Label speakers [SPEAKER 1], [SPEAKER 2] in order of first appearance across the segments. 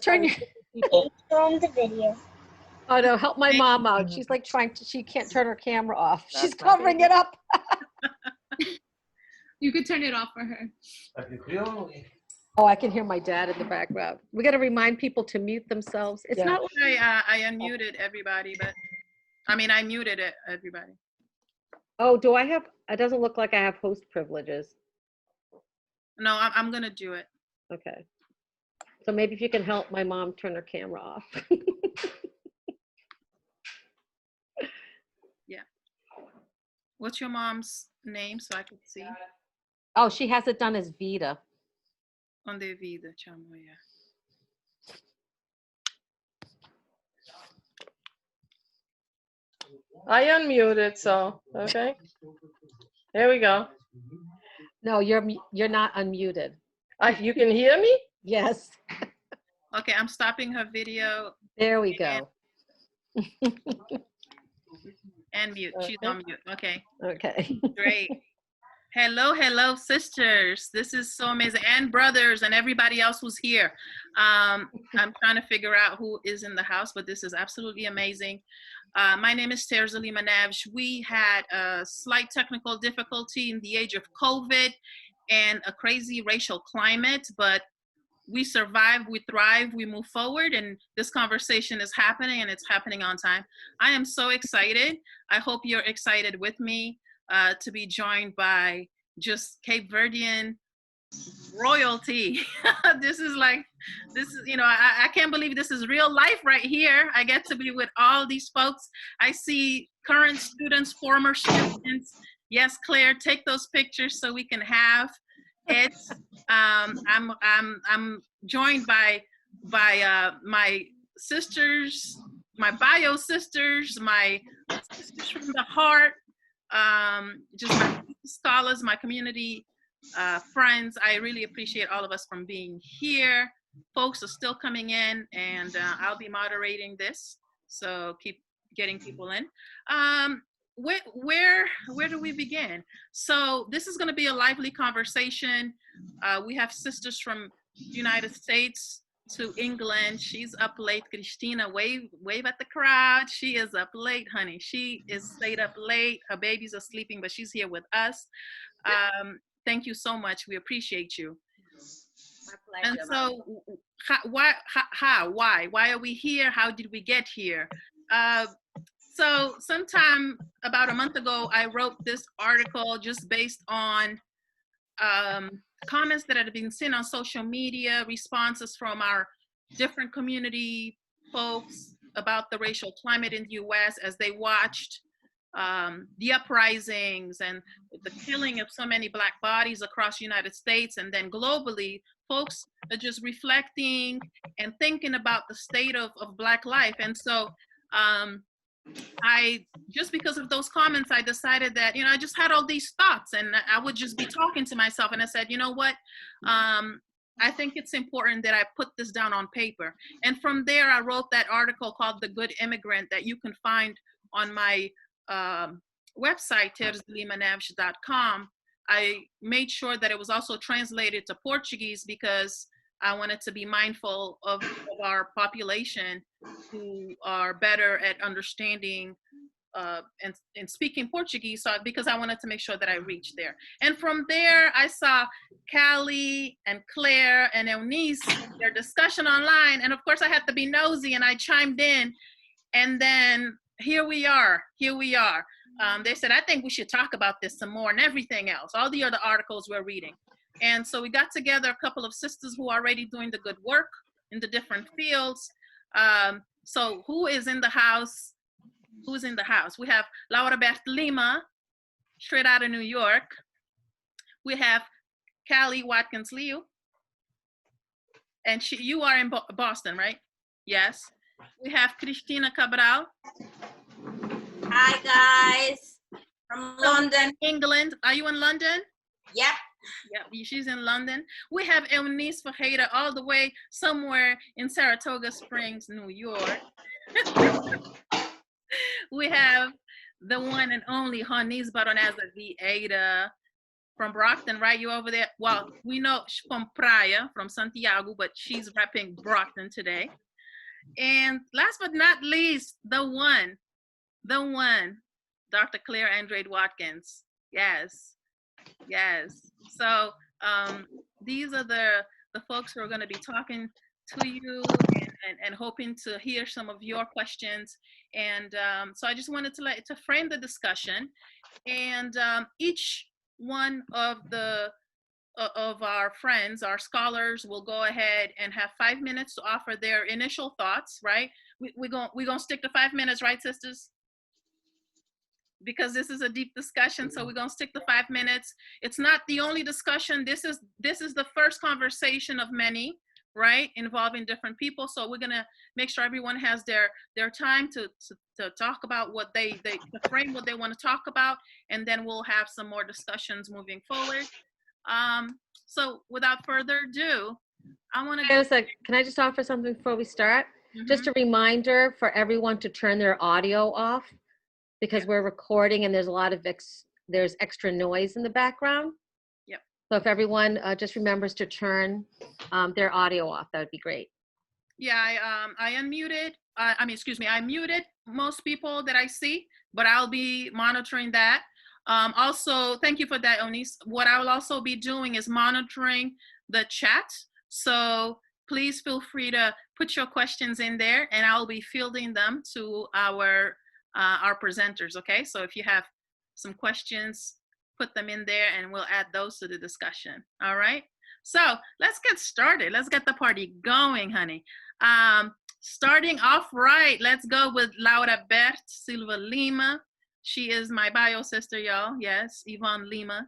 [SPEAKER 1] Turn your.
[SPEAKER 2] From the video.
[SPEAKER 1] Oh no, help my mom out. She's like she can't turn her camera off. She's covering it up.
[SPEAKER 3] You could turn it off for her.
[SPEAKER 1] Oh, I can hear my dad in the background. We got to remind people to mute themselves. It's not.
[SPEAKER 4] I unmuted everybody, but I muted it, everybody.
[SPEAKER 1] Oh, do I have? It doesn't look like I have host privileges.
[SPEAKER 4] No, I'm gonna do it.
[SPEAKER 1] Okay. So maybe if you can help my mom turn her camera off.
[SPEAKER 4] Yeah. What's your mom's name so I could see?
[SPEAKER 1] Oh, she has it done as Vita.
[SPEAKER 4] On the vida, chamo, yeah.
[SPEAKER 5] I unmuted, so okay. There we go.
[SPEAKER 1] No, you're not unmuted.
[SPEAKER 5] You can hear me?
[SPEAKER 1] Yes.
[SPEAKER 4] Okay, I'm stopping her video.
[SPEAKER 1] There we go.
[SPEAKER 4] And mute. She's on mute. Okay.
[SPEAKER 1] Okay.
[SPEAKER 4] Great. Hello, sisters. This is so amazing. And brothers and everybody else who's here. I'm trying to figure out who is in the house, but this is absolutely amazing. My name is Terzali Manavj. We had a slight technical difficulty in the age of COVID and a crazy racial climate, but we survive, we thrive, we move forward, and this conversation is happening, and it's happening on time. I am so excited. I hope you're excited with me to be joined by just Cape Verdean royalty. This is, I can't believe this is real life right here. I get to be with all these folks. I see current students, former students. Yes, Claire, take those pictures so we can have it. I'm joined by my sisters, my bio sisters, my sisters from the heart, just my scholars, my community friends. I really appreciate all of us from being here. Folks are still coming in, and I'll be moderating this, so keep getting people in. Where do we begin? So this is going to be a lively conversation. We have sisters from United States to England. She's up late. Christina, wave at the crowd. She is up late, honey. She is stayed up late. Her babies are sleeping, but she's here with us. Thank you so much. We appreciate you. My pleasure. And so, why are we here? How did we get here? So sometime about a month ago, I wrote this article just based on comments that had been seen on social media, responses from our different community folks about the racial climate in the US as they watched the uprisings and the killing of so many Black bodies across the United States, and then globally, folks are just reflecting and thinking about the state of Black life. And so I, just because of those comments, I decided that, I just had all these thoughts and I would just be talking to myself, and I said, you know what, I think it's important that I put this down on paper. And from there, I wrote that article called The Good Immigrant that you can find on my website, terzalimanavj.com. I made sure that it was also translated to Portuguese because I wanted to be mindful of our population who are better at understanding and speaking Portuguese, so because I wanted to make sure that I reached there. And from there, I saw Callie and Claire and Eunice, their discussion online, and of course I had to be nosy and I chimed in, and then here we are. They said, I think we should talk about this some more, and everything else, all the other articles we're reading. And so we got together a couple of sisters who are already doing the good work in the different fields. So who is in the house? Who's in the house? We have Laura Beth Lima, straight out of New York. We have Callie Watkins Liu. And you are in Boston, right? Yes. We have Cristina Cabral.
[SPEAKER 2] Hi, guys. From London.
[SPEAKER 4] England. Are you in London?
[SPEAKER 2] Yep.
[SPEAKER 4] Yeah, she's in London. We have Eunice Ferreira all the way somewhere in Saratoga Springs, New York. We have the one and only Janice Baronesa Vieira from Brockton, right? You over there? Well, we know from Praia, from Santiago, but she's repping Brockton today. And last but not least, the one, Dr. Claire Andrade Watkins. Yes, yes. So these are the folks who are going to be talking to you and hoping to hear some of your questions. And so I just wanted to frame the discussion. And each one of our friends, our scholars, will go ahead and have 5 minutes to offer their initial thoughts, right? We're gonna stick to 5 minutes, right, sisters? Because this is a deep discussion, so we're gonna stick to 5 minutes. It's not the only discussion. This is the first conversation of many, right, involving different people. So we're gonna make sure everyone has their time to talk about what to frame what they want to talk about, and then we'll have some more discussions moving forward. So without further ado, I want to
[SPEAKER 1] Can I just offer something before we start? Just a reminder for everyone to turn their audio off, because we're recording and there's a lot of there's extra noise in the background.
[SPEAKER 4] Yep.
[SPEAKER 1] So if everyone just remembers to turn their audio off, that would be great.
[SPEAKER 4] Yeah, I unmuted. I muted most people that I see, but I'll be monitoring that. Also, thank you for that, Onis. What I will also be doing is monitoring the chat. So please feel free to put your questions in there, and I'll be fielding them to our presenters. Okay, so if you have some questions, put them in there, and we'll add those to the discussion. All right. So let's get started. Let's get the party going, honey. Starting off right, let's go with Laura Bert Silva Lima. She is my bio sister, y'all. Yes, Yvonne Lima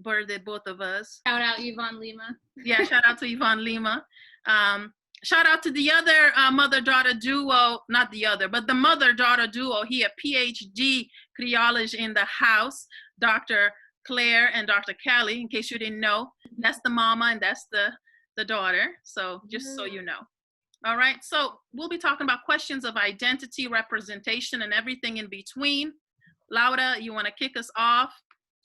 [SPEAKER 4] birthed both of us.
[SPEAKER 3] Shout out Yvonne Lima.
[SPEAKER 4] Yeah, shout out to Yvonne Lima. Shout out to the other mother-daughter duo, not the other, but the mother-daughter duo here, PhD Creolage in the house, Dr. Claire and Dr. Kelly. In case you didn't know, that's the mama and that's the daughter. So just so you know. All right, so we'll be talking about questions of identity, representation, and everything in between. Laura, you want to kick us off?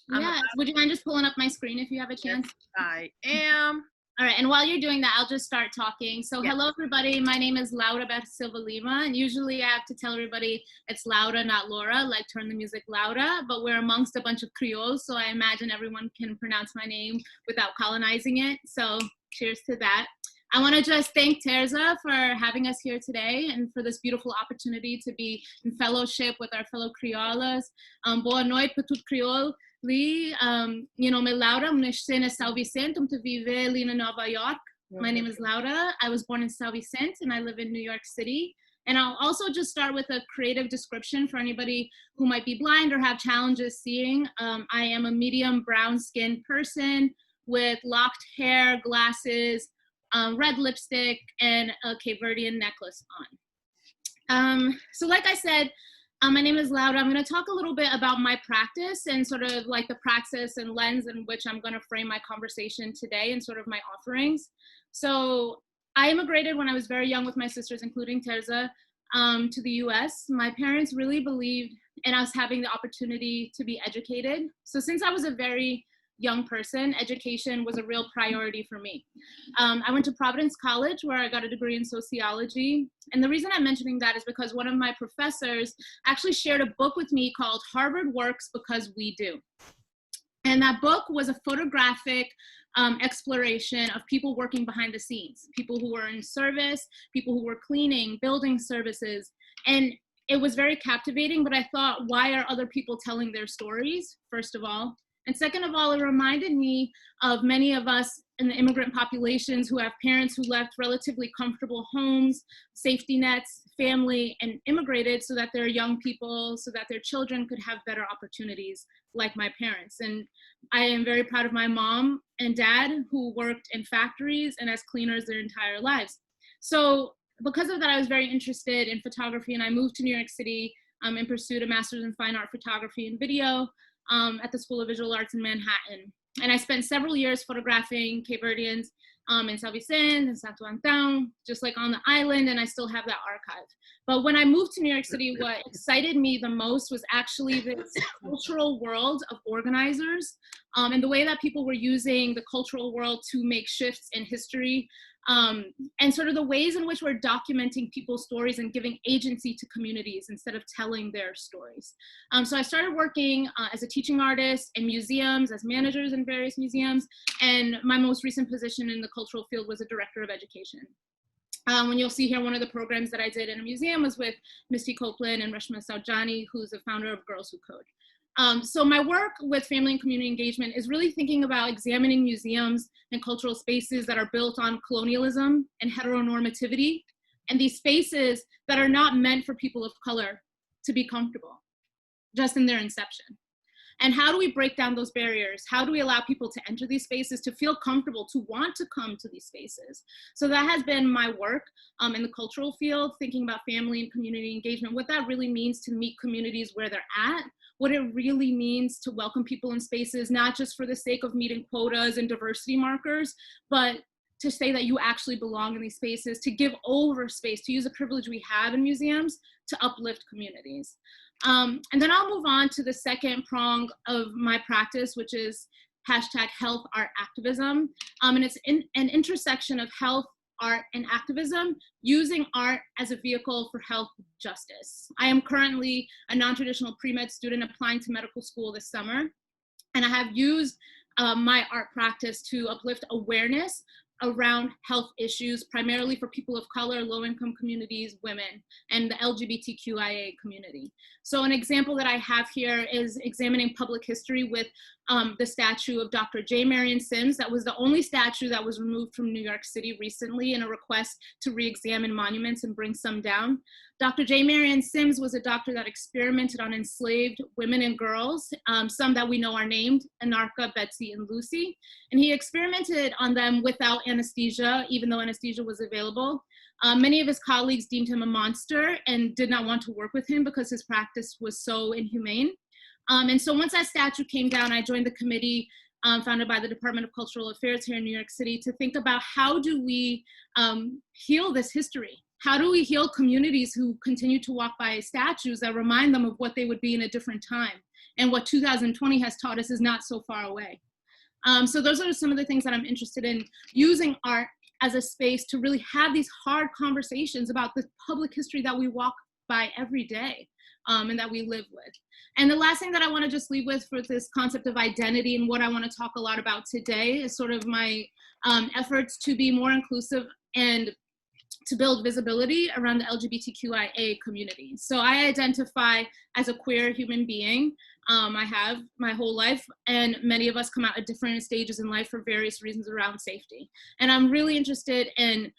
[SPEAKER 3] Yes, would you mind just pulling up my screen if you have a chance?
[SPEAKER 4] Yes, I am.
[SPEAKER 3] All right, and while you're doing that, I'll just start talking. So hello, everybody. My name is Laura Bert Silva Lima, and usually I have to tell everybody it's Laura, not Laura, like turn the music Laura, but we're amongst a bunch of Creoles, so I imagine everyone can pronounce my name without colonizing it. So cheers to that. I want to just thank Terza for having us here today and for this beautiful opportunity to be in fellowship with our fellow Creolas. Boa noite para tudo Creole. Meu nome é Laura, eu nasci em São Vicente, eu vivo ali in Nova York. My name is Laura. I was born in São Vicente and I live in New York City. And I'll also just start with a creative description for anybody who might be blind or have challenges seeing. I am a medium brown skinned person with locked hair, glasses, red lipstick, and a Cabo Verdean necklace on. So like I said, my name is Laura. I'm going to talk a little bit about my practice and sort of like the praxis and lens in which I'm going to frame my conversation today and sort of my offerings. So I immigrated when I was very young with my sisters, including Terza, to the US. My parents really believed in us having the opportunity to be educated. So since I was a very young person, education was a real priority for me. I went to Providence College where I got a degree in sociology. And the reason I'm mentioning that is because one of my professors actually shared a book with me called Harvard Works Because We Do. And that book was a photographic exploration of people working behind the scenes, people who were in service, people who were cleaning, building services. And it was very captivating, but I thought, why are other people telling their stories, first of all? And second of all, it reminded me of many of us in the immigrant populations who have parents who left relatively comfortable homes, safety nets, family, and immigrated so that their young people, so that their children could have better opportunities like my parents. And I am very proud of my mom and dad who worked in factories and as cleaners their entire lives. So because of that, I was very interested in photography, and I moved to New York City and pursued a master's in fine art photography and video at the School of Visual Arts in Manhattan. And I spent several years photographing Cape Verdeans in Saint Vicente and Saint Antoine, just like on the island, and I still have that archive. But when I moved to New York City, what excited me the most was actually this cultural world of organizers, and the way that people were using the cultural world to make shifts in history, and sort of the ways in which we're documenting people's stories and giving agency to communities instead of telling their stories. So I started working as a teaching artist in museums, as managers in various museums, and my most recent position in the cultural field was a director of education. When you'll see here, one of the programs that I did in a museum was with Misty Copeland and Reshma Saujani, who's the founder of Girls Who Code. So my work with family and community engagement is really thinking about examining museums and cultural spaces that are built on colonialism and heteronormativity, and these spaces that are not meant for people of color to be comfortable, just in their inception. And how do we break down those barriers? How do we allow people to enter these spaces, to feel comfortable, to want to come to these spaces? So that has been my work in the cultural field, thinking about family and community engagement, what that really means to meet communities where they're at, what it really means to welcome people in spaces, not just for the sake of meeting quotas and diversity markers, but to say that you actually belong in these spaces, to give over space, to use the privilege we have in museums to uplift communities. And then I'll move on to the second prong of my practice, which is hashtag health art activism. And it's an intersection of health, art, and activism, using art as a vehicle for health justice. I am currently a non-traditional pre-med student applying to medical school this summer, and I have used my art practice to uplift awareness around health issues, primarily for people of color, low-income communities, women, and the LGBTQIA community. So an example that I have here is examining public history with the statue of Dr. J. Marion Sims. That was the only statue that was removed from New York City recently in a request to re-examine monuments and bring some down. Dr. J. Marion Sims was a doctor that experimented on enslaved women and girls, some that we know are named, Anarcha, Betsy, and Lucy. And he experimented on them without anesthesia, even though anesthesia was available. Many of his colleagues deemed him a monster and did not want to work with him because his practice was so inhumane. And so once that statue came down, I joined the committee founded by the Department of Cultural Affairs here in New York City to think about how do we heal this history? How do we heal communities who continue to walk by statues that remind them of what they would be in a different time? And what 2020 has taught us is not so far away. So those are some of the things that I'm interested in, using art as a space to really have these hard conversations about the public history that we walk by every day and that we live with. And the last thing that I want to just leave with for this concept of identity and what I want to talk a lot about today is sort of my efforts to be more inclusive and to build visibility around the LGBTQIA community. So I identify as a queer human being. I have my whole life, and many of us come out at different stages in life for various reasons around safety. And I'm really interested in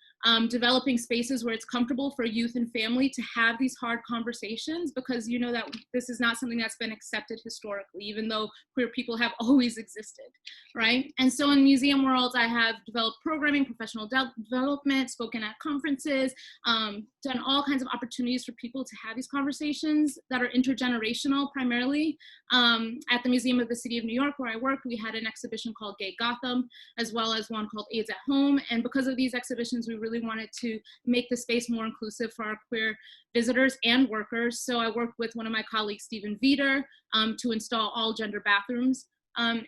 [SPEAKER 3] developing spaces where it's comfortable for youth and family to have these hard conversations, because you know that this is not something that's been accepted historically, even though queer people have always existed, right? And so in museum worlds, I have developed programming, professional development, spoken at conferences, done all kinds of opportunities for people to have these conversations that are intergenerational primarily. At the Museum of the City of New York, where I worked, we had an exhibition called Gay Gotham, as well as one called AIDS at Home. And because of these exhibitions, we really wanted to make the space more inclusive for our queer visitors and workers. So I worked with one of my colleagues, Stephen Veeder, to install all gender bathrooms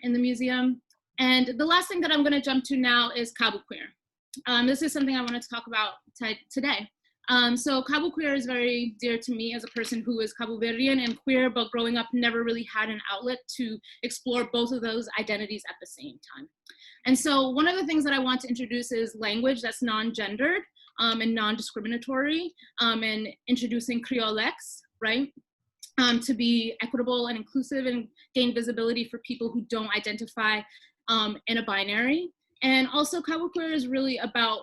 [SPEAKER 3] in the museum. And the last thing that I'm gonna jump to now is Cabo Queer. This is something I wanted to talk about today. So Cabo Queer is very dear to me as a person who is Cabo Verdean and queer, but growing up never really had an outlet to explore both of those identities at the same time. And so one of the things that I want to introduce is language that's non-gendered and non-discriminatory, and introducing Creolex, right? To be equitable and inclusive and gain visibility for people who don't identify in a binary. And also Cabo Queer is really about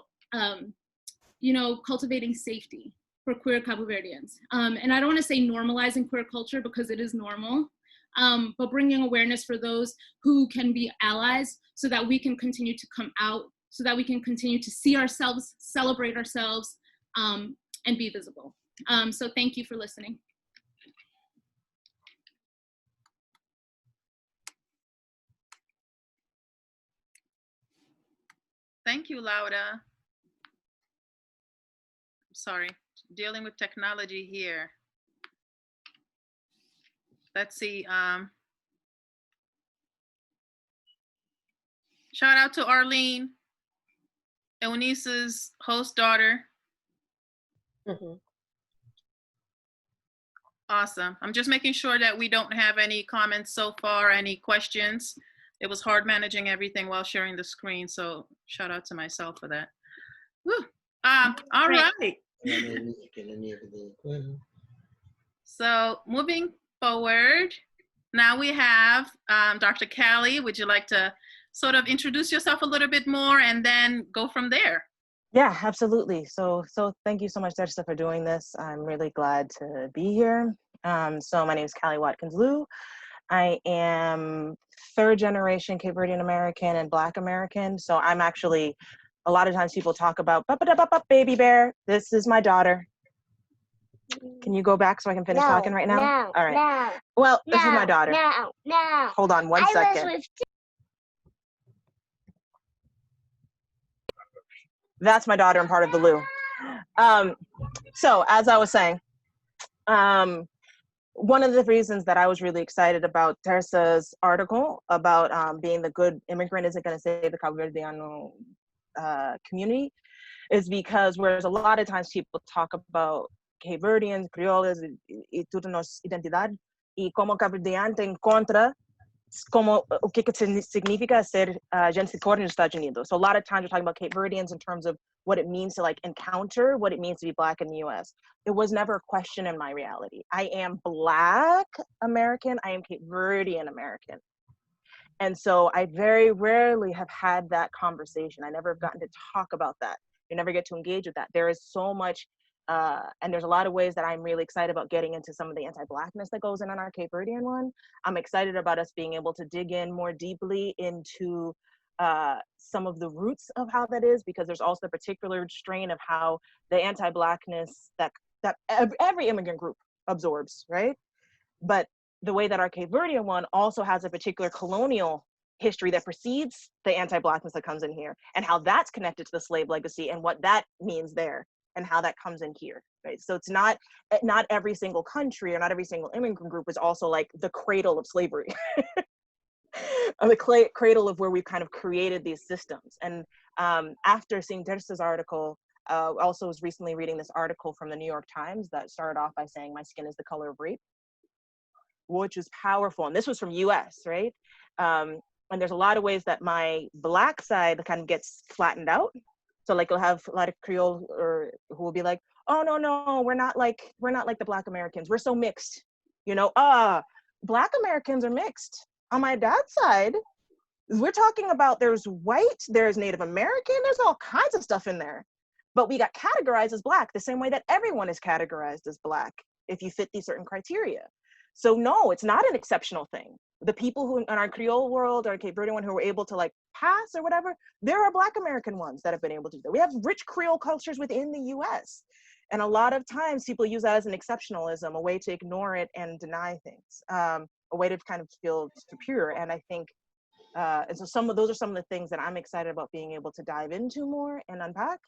[SPEAKER 3] you know, cultivating safety for queer Cabo Verdeans. And I don't want to say normalizing queer culture because it is normal, but bringing awareness for those who can be allies so that we can continue to come out, so that we can continue to see ourselves, celebrate ourselves, and be visible. So thank you for listening.
[SPEAKER 4] Thank you, Laura. Sorry, dealing with technology here. Let's see. Shout out to Arlene, Eunice's host daughter.
[SPEAKER 5] Mhm.
[SPEAKER 4] Awesome. I'm just making sure that we don't have any comments so far, any questions. It was hard managing everything while sharing the screen, so shout out to myself for that. Woo. All right. So moving forward, now we have Dr. Callie. Would you like to sort of introduce yourself a little bit more and then go from there?
[SPEAKER 6] Yeah, absolutely. So thank you so much, Dexter, for doing this. I'm really glad to be here. So my name is Callie Watkins-Lew. I am third generation Cape Verdean American and Black American. So I'm actually, a lot of times people talk about baby bear. This is my daughter. Can you go back so I can finish talking right now?
[SPEAKER 2] No,
[SPEAKER 6] All right.
[SPEAKER 2] no,
[SPEAKER 6] Well, this is my daughter.
[SPEAKER 2] no.
[SPEAKER 6] Hold on one second. That's my daughter and part of the Lou. So as I was saying, one of the reasons that I was really excited about Tersa's article about being the good immigrant isn't going to save the Cabo Verdean community is because whereas a lot of times people talk about Cape Verdeans, Creoles, y toda nossa identidade, y como Cabo Verdean tem contra como o que significa ser gente cor nos Estados Unidos. So a lot of times we're talking about Cape Verdeans in terms of what it means to like encounter what it means to be Black in the US. It was never a question in my reality. I am Black American, I am Cape Verdean American. And so I very rarely have had that conversation. I never have gotten to talk about that. You never get to engage with that. There is so much, and there's a lot of ways that I'm really excited about getting into some of the anti-Blackness that goes in on our Cape Verdean one. I'm excited about us being able to dig in more deeply into some of the roots of how that is, because there's also a particular strain of how the anti-Blackness that every immigrant group absorbs, right? But the way that our Cape Verdean one also has a particular colonial history that precedes the anti-Blackness that comes in here, and how that's connected to the slave legacy and what that means there and how that comes in here, right? So it's not every single country or not every single immigrant group is also like the cradle of slavery. Or the cradle of where we've kind of created these systems. And after seeing Tersa's article, also was recently reading this article from the New York Times that started off by saying, "My skin is the color of rape," which is powerful. And this was from US, right? And there's a lot of ways that my Black side kind of gets flattened out. So like you'll have a lot of Creole or who will be like, "Oh, no, we're not like the Black Americans. We're so mixed." You know, Black Americans are mixed. On my dad's side, we're talking about there's white, there's Native American, there's all kinds of stuff in there. But we got categorized as Black the same way that everyone is categorized as Black if you fit these certain criteria. So no, it's not an exceptional thing. The people who in our Creole world or Cape Verdean one who were able to like pass or whatever, there are Black American ones that have been able to do that. We have rich Creole cultures within the US. And a lot of times people use that as an exceptionalism, a way to ignore it and deny things, a way to kind of feel superior. And I think, and so those are some of the things that I'm excited about being able to dive into more and unpack.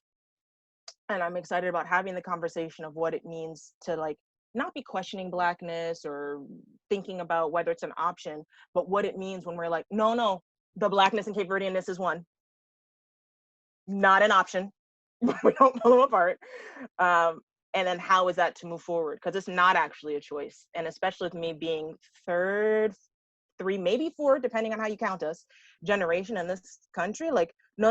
[SPEAKER 6] And I'm excited about having the conversation of what it means to like, not be questioning Blackness or thinking about whether it's an option, but what it means when we're like, no, the Blackness and Cape Verdeanness is one, not an option. We don't pull them apart. And then how is that to move forward? Because it's not actually a choice. And especially with me being third, 3, maybe 4, depending on how you count us, generation in this country, like, no,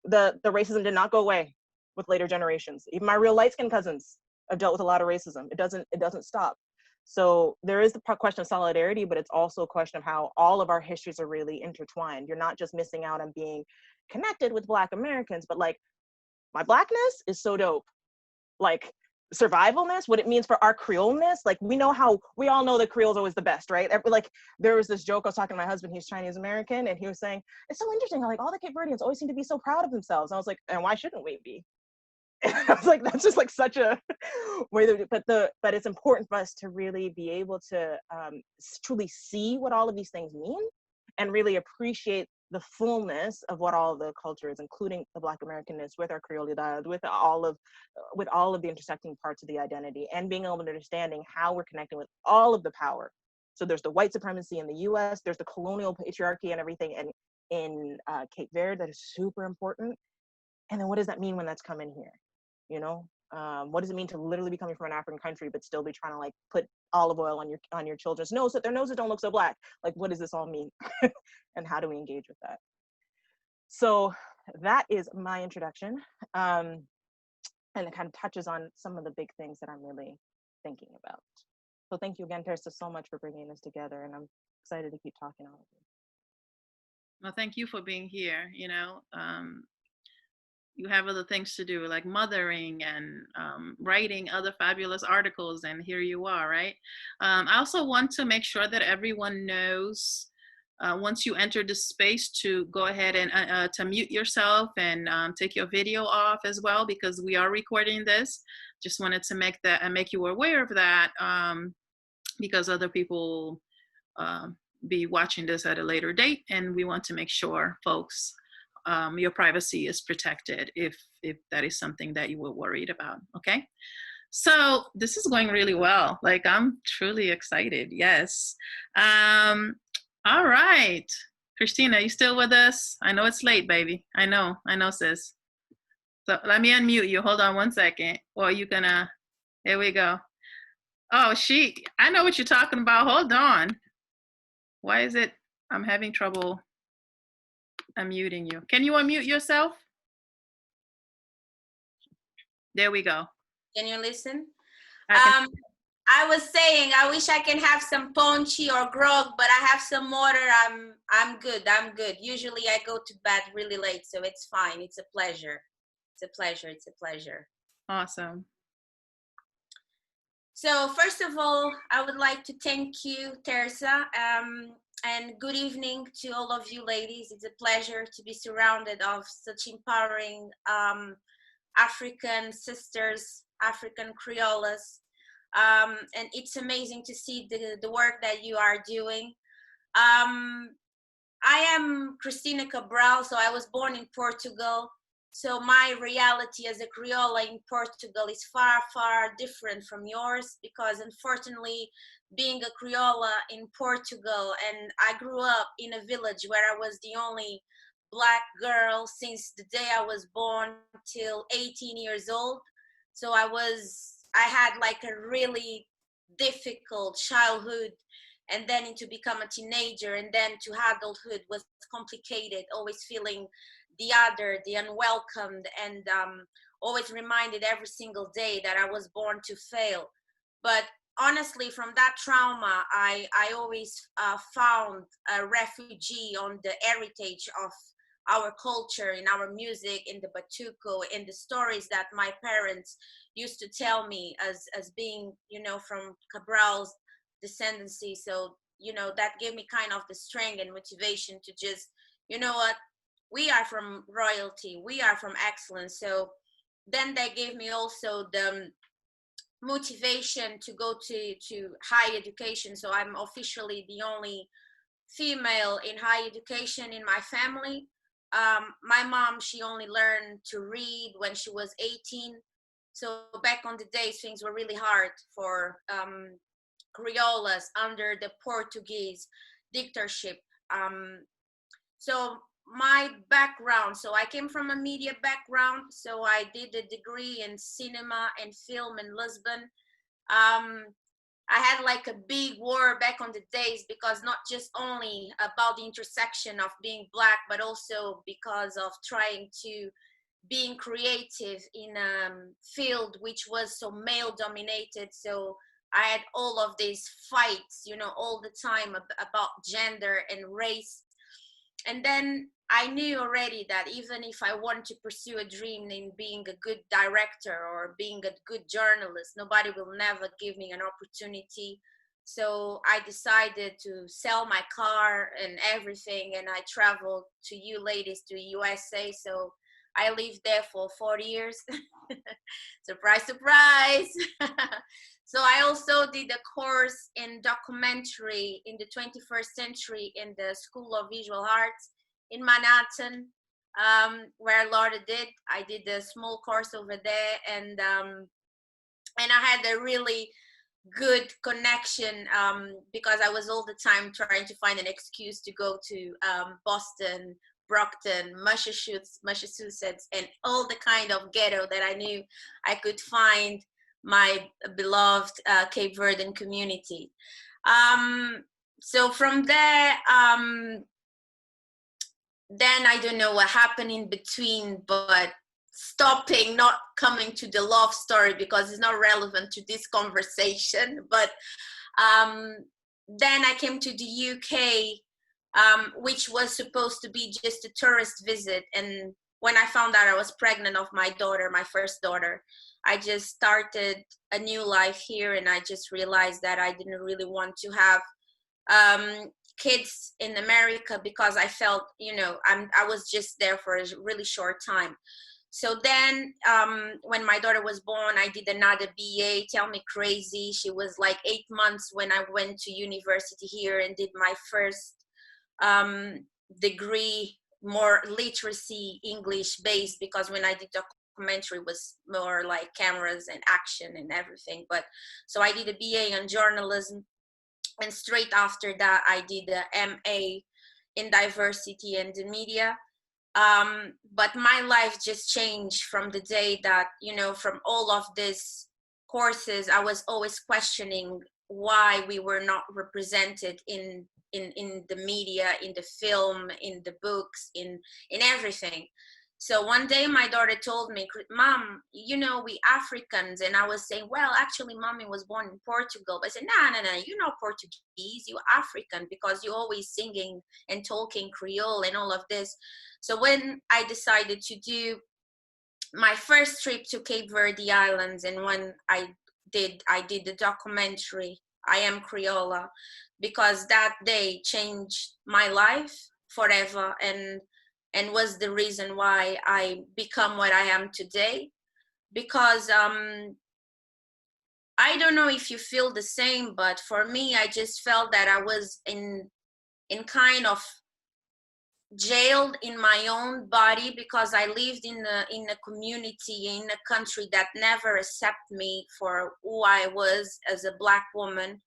[SPEAKER 6] the racism did not go away with later generations. Even my real light-skinned cousins have dealt with a lot of racism. It doesn't stop. So there is the question of solidarity, but it's also a question of how all of our histories are really intertwined. You're not just missing out on being connected with Black Americans, but like, my Blackness is so dope. Like survivalness, what it means for our Creoleness. Like we all know that Creole's always the best, right? Like there was this joke, I was talking to my husband, he's Chinese American, and he was saying, it's so interesting how like all the Cape Verdeans always seem to be so proud of themselves. And I was like, and why shouldn't we be? I was like, that's just like such a way that, but it's important for us to really be able to truly see what all of these things mean and really appreciate the fullness of what all the culture is, including the Black Americanness, with our Creolidad, with all of the intersecting parts of the identity, and being able to understanding how we're connecting with all of the power. So there's the white supremacy in the U.S., there's the colonial patriarchy and everything in Cape Verde that is super important. And then what does that mean when that's coming here? You know, what does it mean to literally be coming from an African country but still be trying to like put olive oil on your children's nose so that their noses don't look so black? Like, what does this all mean? And how do we engage with that? So that is my introduction, and it kind of touches on some of the big things that I'm really thinking about. So thank you again, Teresa, so much for bringing this together, and I'm excited to keep talking to all of you.
[SPEAKER 4] Well, thank you for being here. You know, you have other things to do, like mothering and writing other fabulous articles, and here you are, right? I also want to make sure that everyone knows, once you enter the space, to go ahead and to mute yourself and take your video off as well, because we are recording this. Just wanted to make you aware of that, because other people be watching this at a later date, and we want to make sure, folks, your privacy is protected if that is something that you were worried about. Okay, so this is going really well. Like, I'm truly excited. Yes. All right, Christina, you still with us? I know it's late, baby. I know, sis. So let me unmute you. Hold on one second. Or you gonna? Here we go. Oh, I know what you're talking about. Hold on. Why is it I'm having trouble unmuting you? Can you unmute yourself? There we go.
[SPEAKER 2] Can you listen?
[SPEAKER 4] I
[SPEAKER 2] I was saying I wish I can have some ponche or grog, but I have some water. I'm good. I'm good. Usually I go to bed really late, so it's fine. It's a pleasure. It's a pleasure. It's a pleasure.
[SPEAKER 4] Awesome.
[SPEAKER 2] So first of all, I would like to thank you, Teresa, and good evening to all of you ladies. It's a pleasure to be surrounded of such empowering African sisters, African Creolas. And it's amazing to see the work that you are doing. I am Cristina Cabral, so I was born in Portugal. So my reality as a Criolla in Portugal is far, far different from yours, because unfortunately, being a Criolla in Portugal, and I grew up in a village where I was the only Black girl since the day I was born till 18 years old. So I had like a really difficult childhood, and then to become a teenager, and then to adulthood was complicated, always feeling the other, the unwelcomed, and always reminded every single day that I was born to fail. But honestly, from that trauma, I always found a refugee on the heritage of our culture, in our music, in the batuco, in the stories that my parents used to tell me as being, you know, from Cabral's descendancy. So, you know, that gave me kind of the strength and motivation to just, you know what, we are from royalty, we are from excellence. So then they gave me also the motivation to go to higher education. So I'm officially the only female in higher education in my family. My mom, she only learned to read when she was 18. So back on the days, things were really hard for Criollas under the Portuguese dictatorship. So my background, so I came from a media background. So I did a degree in cinema and film in Lisbon. I had like a big war back on the days, because not just only about the intersection of being Black, but also because of trying to being creative in a field which was so male dominated. So I had all of these fights, you know, all the time about gender and race. And then I knew already that even if I wanted to pursue a dream in being a good director or being a good journalist, nobody will never give me an opportunity. So I decided to sell my car and everything, and I traveled to you ladies to USA. So I lived there for 40 years. Surprise, surprise. So I also did a course in documentary in the 21st century in the School of Visual Arts in Manhattan, where Laura did. I did a small course over there, and I had a really good connection, because I was all the time trying to find an excuse to go to Boston, Brockton, Massachusetts, and all the kind of ghetto that I knew I could find my beloved Cape Verdean community. So from there, then I don't know what happened in between, but stopping, not coming to the love story because it's not relevant to this conversation. But then I came to the UK, which was supposed to be just a tourist visit. And when I found out I was pregnant of my daughter, my first daughter, I just started a new life here, and I just realized that I didn't really want to have kids in America because I felt, I was just there for a really short time. So then when my daughter was born, I did another BA, tell me crazy. She was like 8 months when I went to university here and did my first degree, more literacy English based, because when I did documentary was more like cameras and action and everything. But so I did a BA on journalism, and straight after that I did a MA in diversity and the media. But my life just changed from the day that, from all of these courses, I was always questioning why we were not represented in the media, in the film, in the books, in everything. So one day my daughter told me, Mom, we Africans. And I was saying, well, actually, Mommy was born in Portugal. But I said, no, you're not Portuguese, you're African, because you're always singing and talking Creole and all of this. So when I decided to do my first trip to Cape Verde Islands, and when I did the documentary, I Am Creola, because that day changed my life forever, and was the reason why I become what I am today. Because I don't know if you feel the same, but for me, I just felt that I was in kind of jailed in my own body, because I lived in a community, in a country that never accepted me for who I was as a Black woman.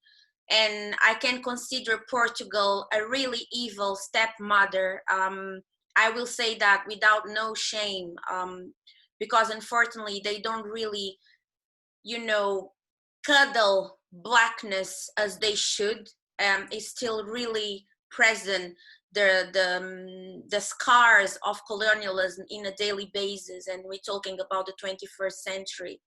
[SPEAKER 2] And I can consider Portugal a really evil stepmother. I will say that without no shame, because unfortunately they don't really, cuddle Blackness as they should. It's still really present, the scars of colonialism in a daily basis, and we're talking about the 21st century.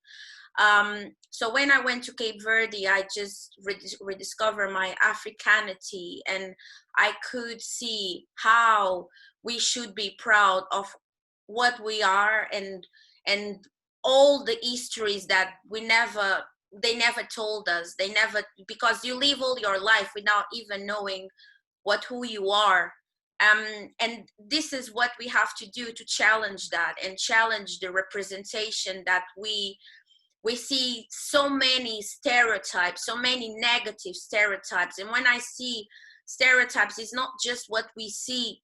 [SPEAKER 2] So when I went to Cape Verde, I just rediscovered my Africanity, and I could see how we should be proud of what we are, and all the histories that they never told us. Because you live all your life without even knowing who you are. And this is what we have to do to challenge that, and challenge the representation that we see so many stereotypes, so many negative stereotypes. And when I see stereotypes, it's not just what we see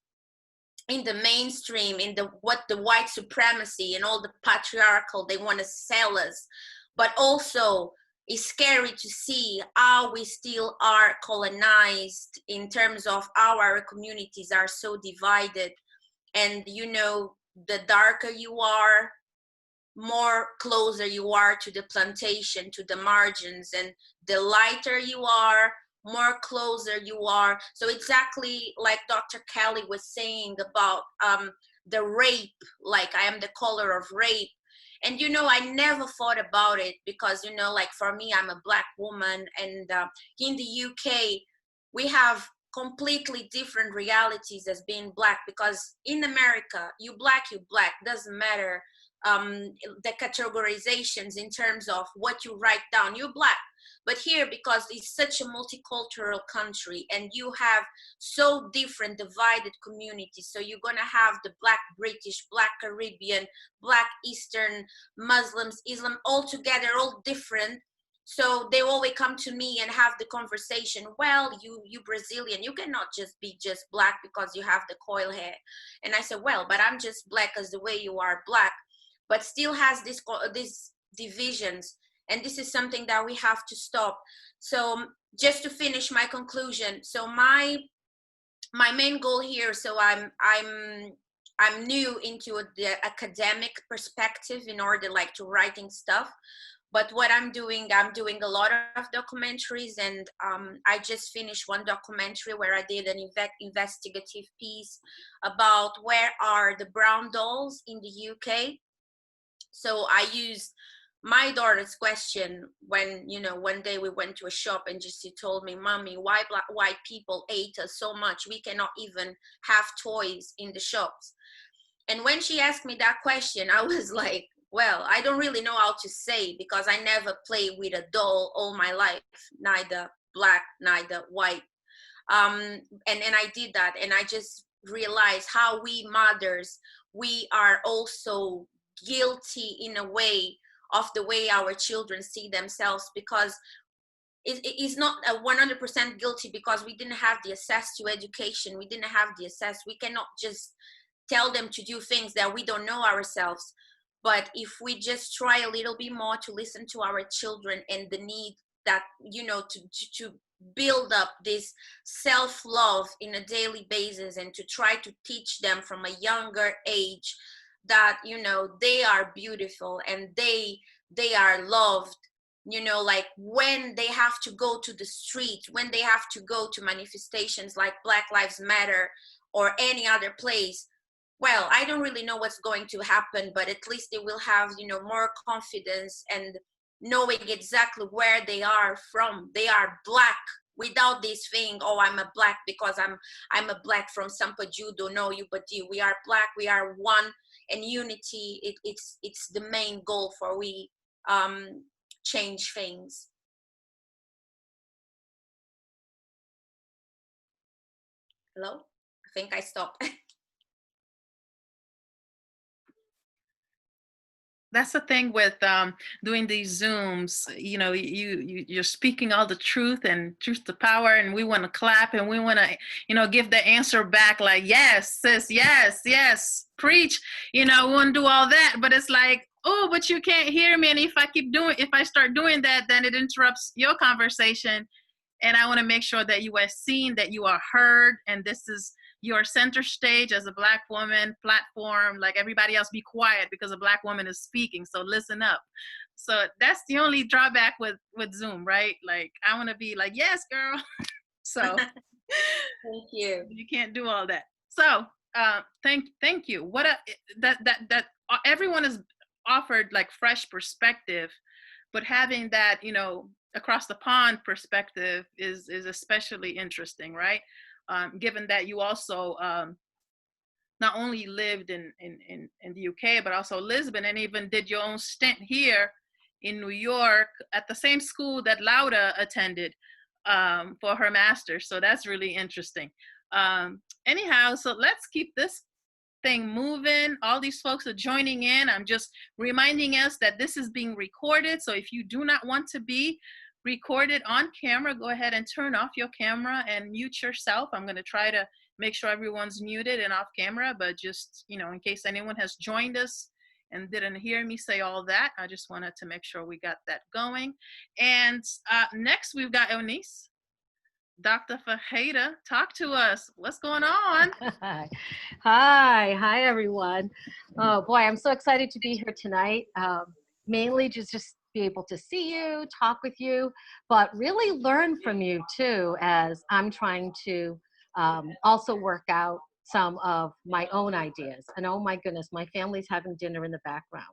[SPEAKER 2] in the mainstream, in what the white supremacy and all the patriarchal they want to sell us, but also it's scary to see how we still are colonized in terms of how our communities are so divided. And the darker you are, more closer you are to the plantation, to the margins, and the lighter you are, more closer you are. So exactly like Dr. Kelly was saying about the rape, like I am the color of rape. And I never thought about it, because like for me, I'm a Black woman, and in the UK we have completely different realities as being Black, because in America, you black, doesn't matter the categorizations in terms of what you write down, you're Black. But here, because it's such a multicultural country, and you have so different divided communities, so you're gonna have the Black British, Black Caribbean, Black Eastern, Muslims, Islam, all together, all different. So they always come to me and have the conversation. Well, you Brazilian, you cannot just be just black because you have the coil hair. And I said, well, but I'm just black as the way you are black, but still has these divisions. And this is something that we have to stop. So just to finish my conclusion, so my main goal here, so I'm new into the academic perspective in order like to writing stuff. But what I'm doing a lot of documentaries, and I just finished one documentary where I did an investigative piece about where are the brown dolls in the UK. So I used my daughter's question when, you know, one day we went to a shop and just she told me, Mommy, why white people hate us so much? We cannot even have toys in the shops. And when she asked me that question, I was like, well, I don't really know how to say, because I never played with a doll all my life, neither black, neither white. And I did that, and I just realized how we mothers, we are also guilty in a way of the way our children see themselves, because it's not a 100% guilty, because we didn't have the access to education. We didn't have the access. We cannot just tell them to do things that we don't know ourselves. But if we just try a little bit more to listen to our children and the need that, you know, to build up this self-love in a daily basis, and to try to teach them from a younger age that, you know, they are beautiful and they are loved, you know, like when they have to go to the street, when they have to go to manifestations like Black Lives Matter or any other place, well, I don't really know what's going to happen, but at least they will have, you know, more confidence and knowing exactly where they are from. They are black, without this thing, oh, I'm a black because I'm a black from Sampa Judo. No, you, but you, we are black, we are one, and unity, it's the main goal for we change things. Hello? I think I stopped.
[SPEAKER 4] That's the thing with doing these Zooms. You know, you're speaking all the truth and truth to power, and we want to clap and we want to, you know, give the answer back like, yes, sis, yes, yes, preach. You know, we want to do all that, but it's like, oh, but you can't hear me, and if I start doing that, then it interrupts your conversation. And I want to make sure that you are seen, that you are heard, and this is your center stage as a Black woman, platform, like everybody else, be quiet because a Black woman is speaking, so listen up. So that's the only drawback with Zoom, right? Like, I want to be like, yes, girl. So
[SPEAKER 2] Thank you.
[SPEAKER 4] you can't do all that. So thank you. What that everyone is offered like fresh perspective, but having that, you know, across the pond perspective is especially interesting, right? Given that you also not only lived in the UK, but also Lisbon, and even did your own stint here in New York at the same school that Laura attended for her master's. So that's really interesting. Anyhow, so let's keep this thing moving. All these folks are joining in. I'm just reminding us that this is being recorded. So if you do not want to be recorded on camera, go ahead and turn off your camera and mute yourself. I'm going to try to make sure everyone's muted and off camera, but just, you know, in case anyone has joined us and didn't hear me say all that, I just wanted to make sure we got that going. And next we've got Eunice. Dr. Fajeda, talk to us. What's going on?
[SPEAKER 1] Hi, everyone. Oh boy, I'm so excited to be here tonight. Mainly just be able to see you, talk with you, but really learn from you too, as I'm trying to also work out some of my own ideas. And oh my goodness, my family's having dinner in the background.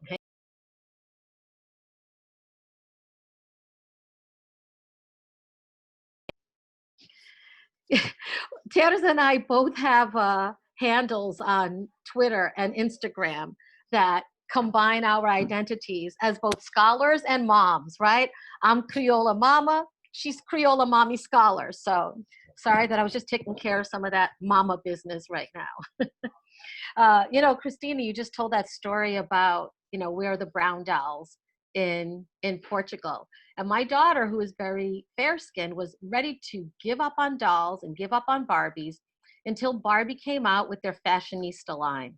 [SPEAKER 1] Teresa and I both have handles on Twitter and Instagram that combine our identities as both scholars and moms, right? I'm Criolla Mama, she's Criolla Mommy Scholar. So sorry that I was just taking care of some of that mama business right now. You know, Christina, you just told that story about, you know, where the brown dolls. in Portugal. And my daughter, who is very fair-skinned, was ready to give up on dolls and give up on Barbies until Barbie came out with their fashionista line.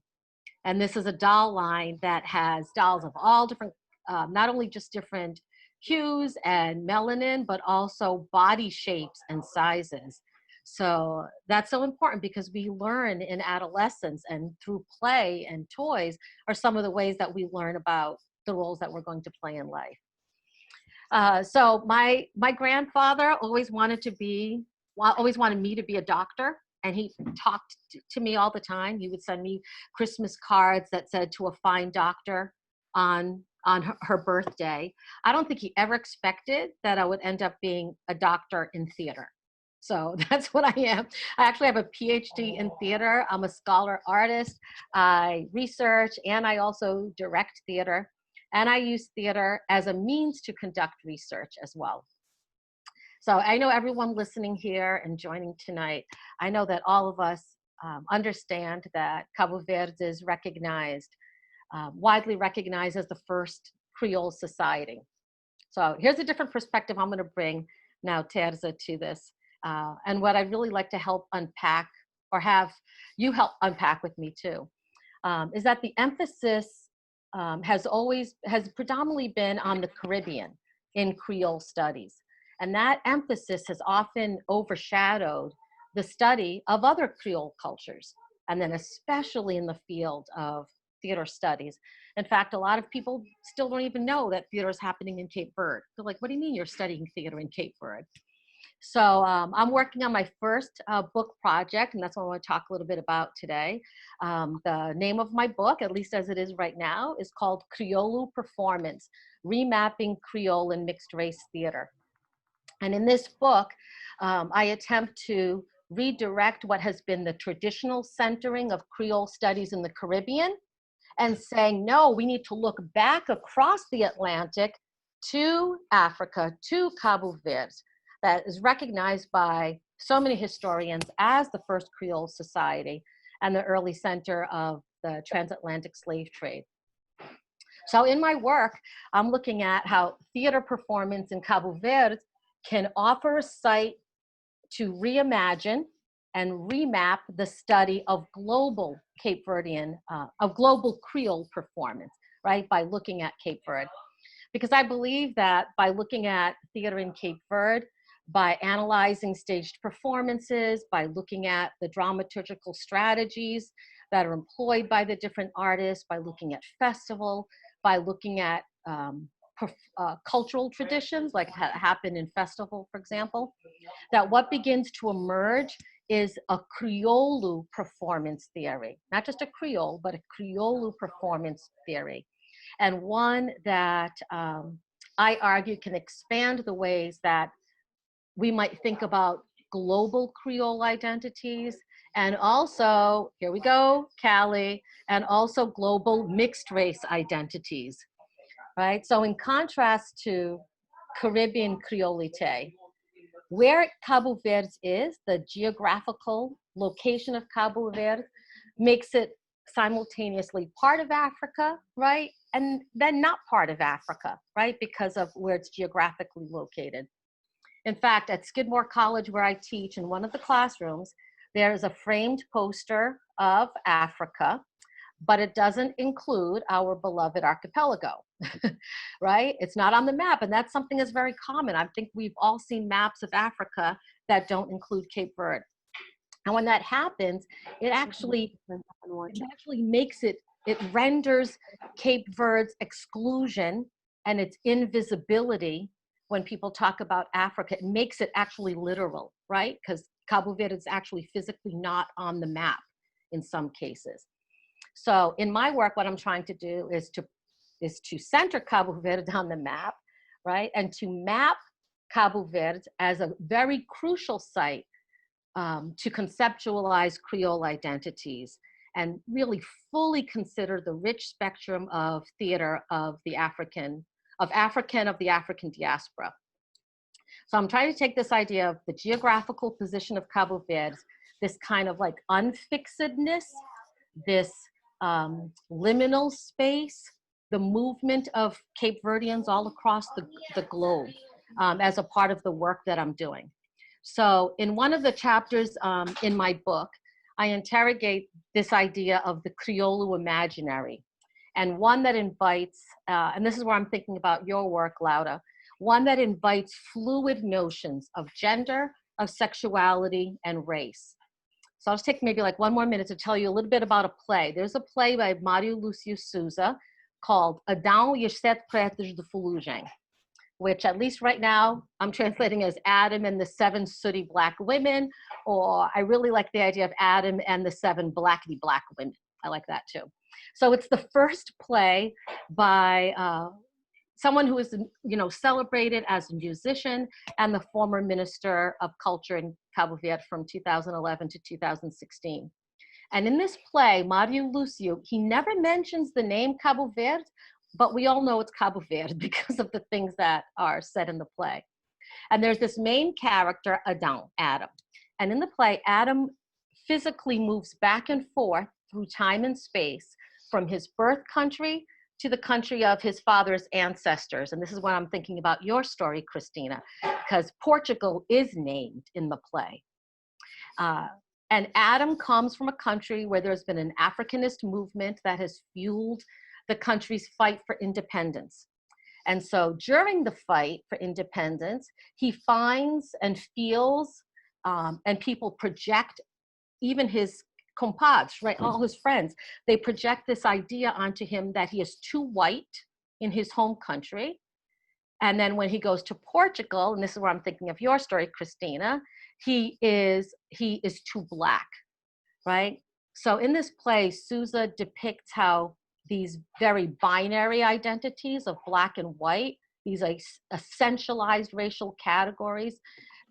[SPEAKER 1] And this is a doll line that has dolls of all different, not only just different hues and melanin, but also body shapes and sizes. So that's so important because we learn in adolescence, and through play and toys are some of the ways that we learn about the roles that we're going to play in life. So my grandfather always wanted me to be a doctor, and he talked to me all the time. He would send me Christmas cards that said "to a fine doctor" on her birthday. I don't think he ever expected that I would end up being a doctor in theater. So that's what I am. I actually have a PhD in theater. I'm a scholar artist. I research and I also direct theater. And I use theater as a means to conduct research as well. So I know everyone listening here and joining tonight, I know that all of us understand that Cabo Verde is recognized, widely recognized as the first Creole society. So here's a different perspective I'm going to bring now, Terza, to this. And what I'd really like to help unpack, or have you help unpack with me too, is that the emphasis has predominantly been on the Caribbean in Creole studies. And that emphasis has often overshadowed the study of other Creole cultures, and then especially in the field of theater studies. In fact, a lot of people still don't even know that theater is happening in Cape Verde. They're like, what do you mean you're studying theater in Cape Verde? So I'm working on my first book project, and that's what I want to talk a little bit about today. The name of my book, at least as it is right now, is called Criollo Performance, Remapping Creole and Mixed Race Theater. And in this book, I attempt to redirect what has been the traditional centering of Creole studies in the Caribbean and saying, no, we need to look back across the Atlantic to Africa, to Cabo Verde, that is recognized by so many historians as the first Creole society and the early center of the transatlantic slave trade. So in my work, I'm looking at how theater performance in Cabo Verde can offer a site to reimagine and remap the study of global Cape Verdean, of global Creole performance, right, by looking at Cape Verde. Because I believe that by looking at theater in Cape Verde, by analyzing staged performances, by looking at the dramaturgical strategies that are employed by the different artists, by looking at festival, by looking at cultural traditions like happen in festival, for example, that what begins to emerge is a Criollo performance theory, not just a Creole, but a Criollo performance theory. And one that I argue can expand the ways that we might think about global Creole identities, and also, here we go, Callie, and also global mixed race identities, right? So in contrast to Caribbean Creolite, where Cabo Verde is, the geographical location of Cabo Verde makes it simultaneously part of Africa, right? And then not part of Africa, right? Because of where it's geographically located. In fact, at Skidmore College, where I teach, in one of the classrooms, there is a framed poster of Africa, but it doesn't include our beloved archipelago, right? It's not on the map, and that's something that's very common. I think we've all seen maps of Africa that don't include Cape Verde. And when that happens, it actually makes it renders Cape Verde's exclusion and its invisibility. When people talk about Africa, it makes it actually literal, right? Because Cabo Verde is actually physically not on the map in some cases. So in my work, what I'm trying to do is to center Cabo Verde on the map, right? And to map Cabo Verde as a very crucial site to conceptualize Creole identities and really fully consider the rich spectrum of theater of the African diaspora. So I'm trying to take this idea of the geographical position of Cabo Verde, this kind of like unfixedness, this liminal space the movement of Cape Verdeans all across the globe as a part of the work that I'm doing. So in one of the chapters in my book, I interrogate this idea of the Criollo imaginary, and one that invites, and this is where I'm thinking about your work, Laura, one that invites fluid notions of gender, of sexuality, and race. So I'll just take maybe like one more minute to tell you a little bit about a play. There's a play by Mário Lúcio Souza called Adão e as Sete Pretas de Ferrugem, which at least right now I'm translating as Adam and the Seven Sooty Black Women, or I really like the idea of Adam and the Seven Blackety Black Women. I like that too. So it's the first play by someone who is, celebrated as a musician and the former Minister of Culture in Cabo Verde from 2011 to 2016. And in this play, Mário Lúcio, he never mentions the name Cabo Verde, but we all know it's Cabo Verde because of the things that are said in the play. And there's this main character, Adam. And in the play, Adam physically moves back and forth through time and space from his birth country to the country of his father's ancestors. And this is when I'm thinking about your story, Christina, because Portugal is named in the play. And Adam comes from a country where there's been an Africanist movement that has fueled the country's fight for independence. And so during the fight for independence, he finds and feels, and people project, even his compadres, right, all his friends, they project this idea onto him that he is too white in his home country. And then when he goes to Portugal, and this is where I'm thinking of your story, Christina, he is too black, right? So in this play, Souza depicts how these very binary identities of black and white, these essentialized racial categories,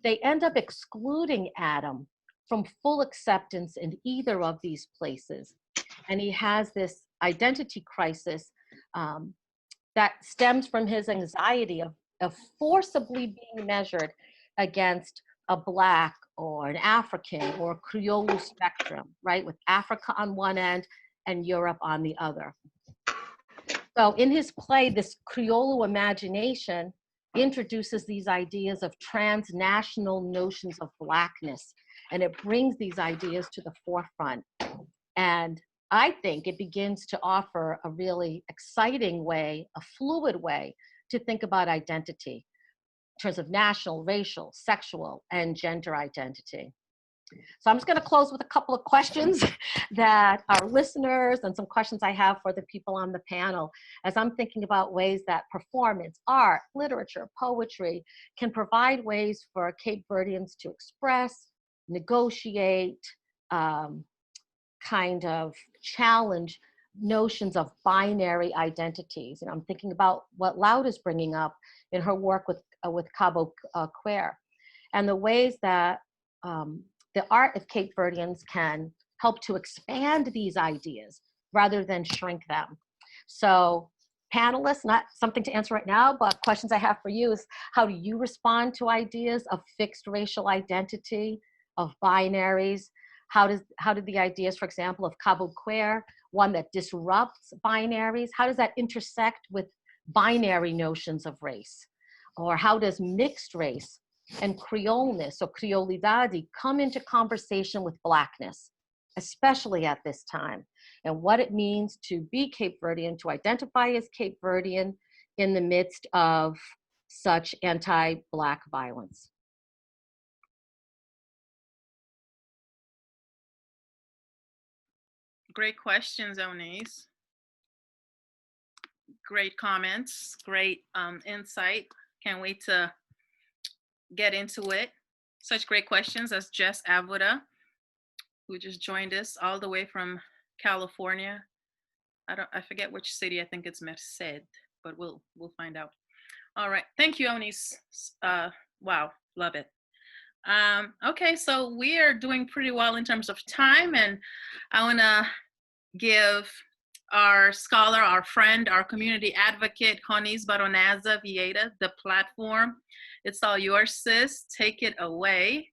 [SPEAKER 1] they end up excluding Adam from full acceptance in either of these places. And he has this identity crisis that stems from his anxiety of forcibly being measured against a Black or an African or Criollo spectrum, right? With Africa on one end and Europe on the other. So in his play, this Criollo imagination introduces these ideas of transnational notions of Blackness, and it brings these ideas to the forefront. And I think it begins to offer a really exciting way, a fluid way to think about identity in terms of national, racial, sexual, and gender identity. So I'm just going to close with a couple of questions that our listeners and some questions I have for the people on the panel as I'm thinking about ways that performance, art, literature, poetry can provide ways for Cape Verdeans to express, negotiate, kind of challenge notions of binary identities. And I'm thinking about what Loud is bringing up in her work with Cabo Queer, and the ways that the art of Cape Verdeans can help to expand these ideas rather than shrink them. So panelists, not something to answer right now, but questions I have for you is, how do you respond to ideas of fixed racial identity, of binaries? How did the ideas, for example, of Cabo Queer, one that disrupts binaries, how does that intersect with binary notions of race? Or how does mixed race and Creolness or Creolidade come into conversation with Blackness, especially at this time, and what it means to be Cape Verdean, to identify as Cape Verdean in the midst of such anti-Black violence?
[SPEAKER 4] Great questions, Eunice. Great comments, great insight. Can't wait to get into it. Such great questions. As Jess Avoda, who just joined us all the way from California. I forget which city. I think it's Merced, but we'll find out. All right, thank you, Eunice. Wow, love it. Okay, so we are doing pretty well in terms of time, and I want to give our scholar, our friend, our community advocate, Conis Baronaza Vieira, the platform. It's all yours, sis. Take it away.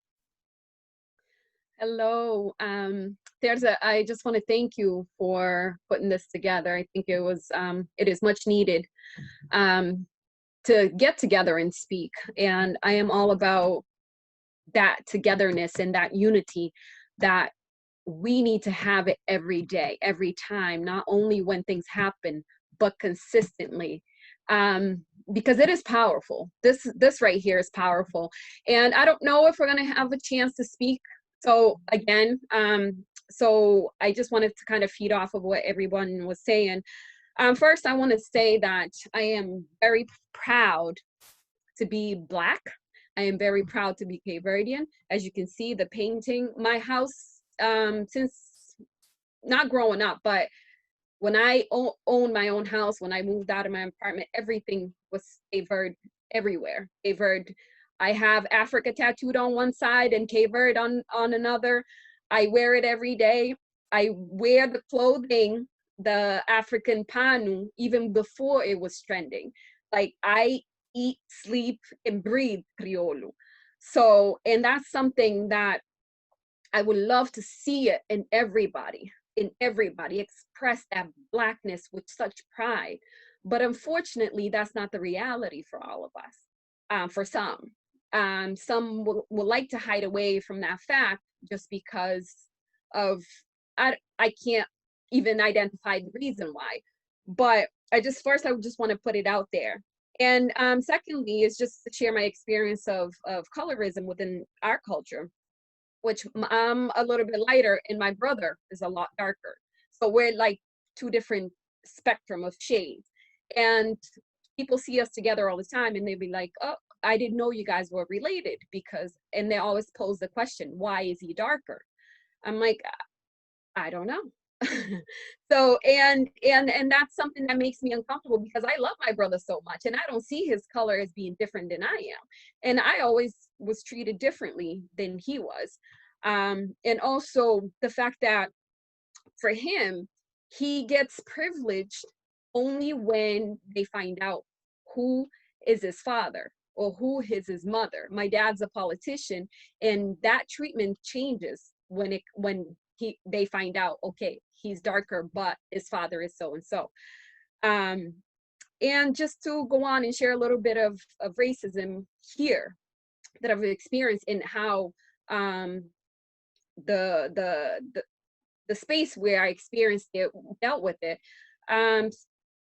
[SPEAKER 7] Hello. I just want to thank you for putting this together. I think it is much needed to get together and speak. And I am all about that togetherness and that unity that we need to have it every day, every time, not only when things happen, but consistently. Because it is powerful. This right here is powerful. And I don't know if we're gonna have a chance to speak. So again, so I just wanted to kind of feed off of what everyone was saying. First, I want to say that I am very proud to be Black. I am very proud to be Cape Verdean. As you can see, the painting, my house, since not growing up, but when I owned my own house, when I moved out of my apartment, everything was Cape Verde everywhere. Cape Verde. I have Africa tattooed on one side and Cape Verde on another. I wear it every day. I wear the clothing, the African panu, even before it was trending. Like I eat, sleep, and breathe Criollo. So, and that's something that I would love to see it in everybody express that Blackness with such pride. But unfortunately, that's not the reality for all of us. For some, some will like to hide away from that fact just because of, I can't even identify the reason why. But I just want to put it out there. And secondly, is just to share my experience of colorism within our culture, which I'm a little bit lighter and my brother is a lot darker. So we're like two different spectrum of shades. And people see us together all the time and they'd be like, oh, I didn't know you guys were related because, and they always pose the question, why is he darker? I'm like, I don't know. So, and that's something that makes me uncomfortable because I love my brother so much and I don't see his color as being different than I am. And I always was treated differently than he was. And also the fact that for him, he gets privileged only when they find out who is his father or who is his mother. My dad's a politician and that treatment changes when they find out, okay, he's darker, but his father is so and so. And just to go on and share a little bit of racism here that I've experienced in how the space where I experienced it, dealt with it.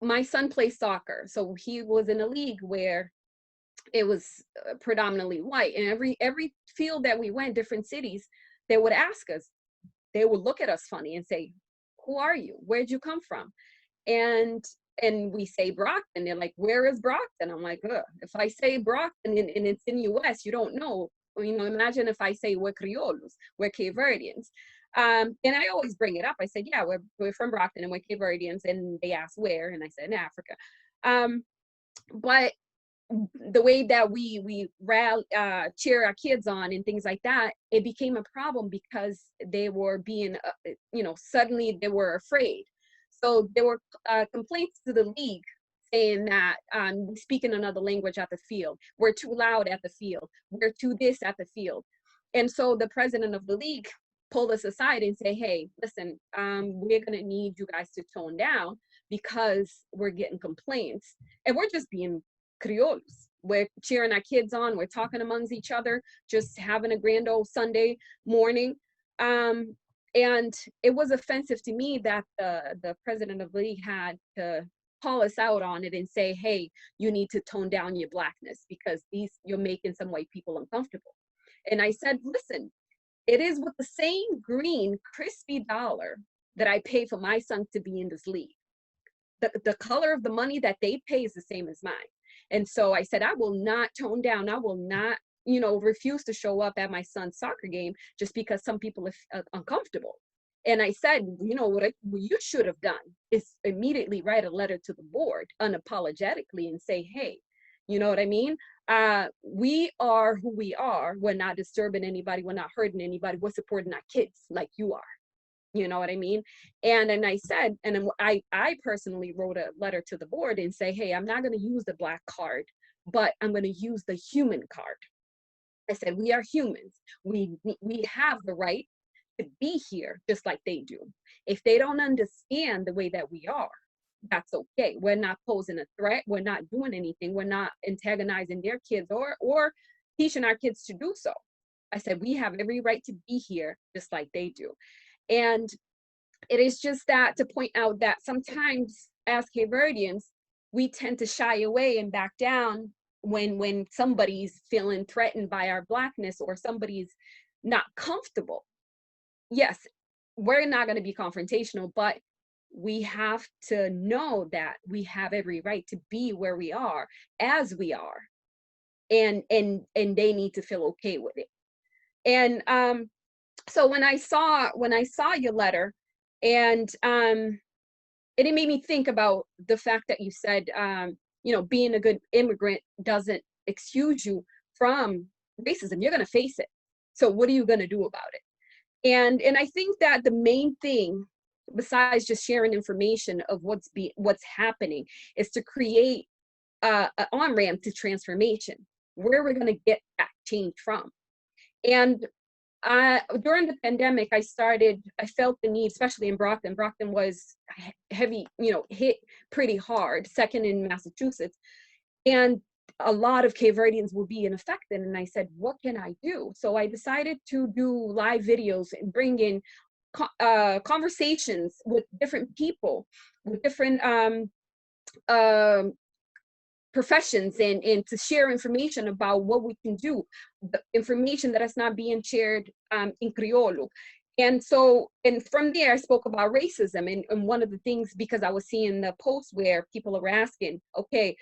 [SPEAKER 7] My son plays soccer, so he was in a league where it was predominantly white, and every field that we went, different cities, they would ask us, they would look at us funny and say, who are you? Where'd you come from? And we say Brockton. They're like, where is Brockton? I'm like, ugh. If I say Brockton and it's in US, you don't know. You know, imagine if I say we're Criollos, we're Cape Verdeans. And I always bring it up. I said, yeah, we're from Brockton and we're Cape Verdeans. And they asked where, and I said in Africa. But the way that we cheer our kids on and things like that, it became a problem because they were being, suddenly they were afraid. So there were complaints to the league saying that we speak in another language at the field. We're too loud at the field. We're too this at the field. And so the president of the league pulled us aside and say, hey, listen, we're gonna need you guys to tone down because we're getting complaints and we're just being Criollos. We're cheering our kids on. We're talking amongst each other, just having a grand old Sunday morning. And it was offensive to me that the president of the league had to call us out on it and say, hey, you need to tone down your Blackness because you're making some white people uncomfortable. And I said, listen, it is with the same green crispy dollar that I pay for my son to be in this league. The color of the money that they pay is the same as mine. And so I said, I will not tone down. I will not, refuse to show up at my son's soccer game just because some people are uncomfortable. And I said, what you should have done is immediately write a letter to the board unapologetically and say, hey, you know what I mean? We are who we are. We're not disturbing anybody. We're not hurting anybody. We're supporting our kids like you are. You know what I mean? And I said, and then I personally wrote a letter to the board and say, hey, I'm not going to use the Black card, but I'm going to use the human card. I said, we are humans. We have the right to be here just like they do. If they don't understand the way that we are, that's okay. We're not posing a threat. We're not doing anything. We're not antagonizing their kids or teaching our kids to do so. I said, we have every right to be here just like they do. And it is just that to point out that sometimes as Cabo Verdeans, we tend to shy away and back down when somebody's feeling threatened by our Blackness or somebody's not comfortable. Yes, we're not going to be confrontational, but we have to know that we have every right to be where we are as we are, and they need to feel okay with it. And so when I saw your letter, and it made me think about the fact that you said, you know, being a good immigrant doesn't excuse you from racism. You're going to face it. So what are you going to do about it? And I think that the main thing, besides just sharing information of what's happening, is to create an on-ramp to transformation, where we're going to get that change from. And during the pandemic, I felt the need, especially in Brockton. Brockton was heavy, you know, hit pretty hard, second in Massachusetts. And a lot of Cabo Verdeans were being affected. And I said, what can I do? So I decided to do live videos and bring in conversations with different people, with different professions, and to share information about what we can do, the information that is not being shared in Criollo. And so, and from there I spoke about racism, and one of the things, because I was seeing the posts where people are asking, okay,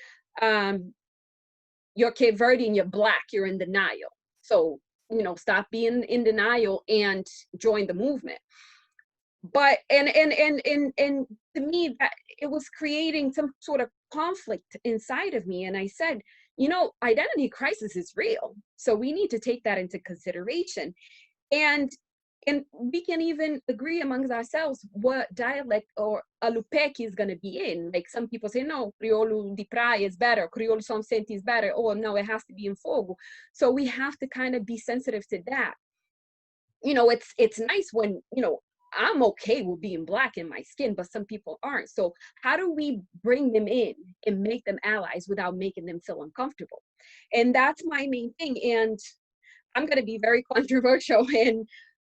[SPEAKER 7] you're Cape Verdean, you're Black, you're in denial. So, you know, stop being in denial and join the movement. But and to me, that it was creating some sort of conflict inside of me. And I said, you know, identity crisis is real, so we need to take that into consideration. And we can even agree amongst ourselves what dialect or Alupeki is going to be in. Like some people say, no, Crioulo de Praia is better, Crioulo São Vicente is better, or no, it has to be in Fogo. So we have to kind of be sensitive to that. You know, it's nice when, you know, I'm okay with being Black in my skin, but some people aren't. So how do we bring them in and make them allies without making them feel uncomfortable? And that's my main thing. And I'm going to be very controversial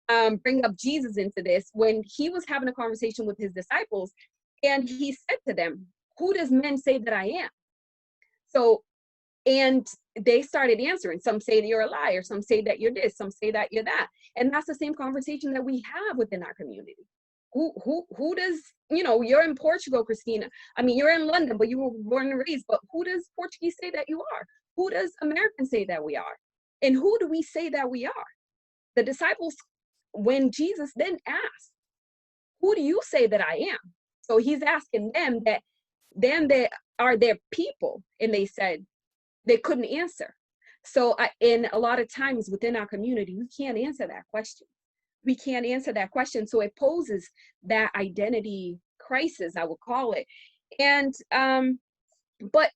[SPEAKER 7] and bring up Jesus into this. When he was having a conversation with his disciples, and he said to them, who does men say that I am? So, and they started answering. Some say that you're a liar, some say that you're this, some say that you're that. And that's the same conversation that we have within our community. Who does, you know, you're in Portugal, Christina. I mean, you're in London, but you were born and raised, but who does Portuguese say that you are? Who does Americans say that we are? And who do we say that we are? The disciples, when Jesus then asked, who do you say that I am? So he's asking them that, then they are their people. And they said, they couldn't answer. So and a lot of times within our community, we can't answer that question. We can't answer that question. So it poses that identity crisis, I would call it. And, but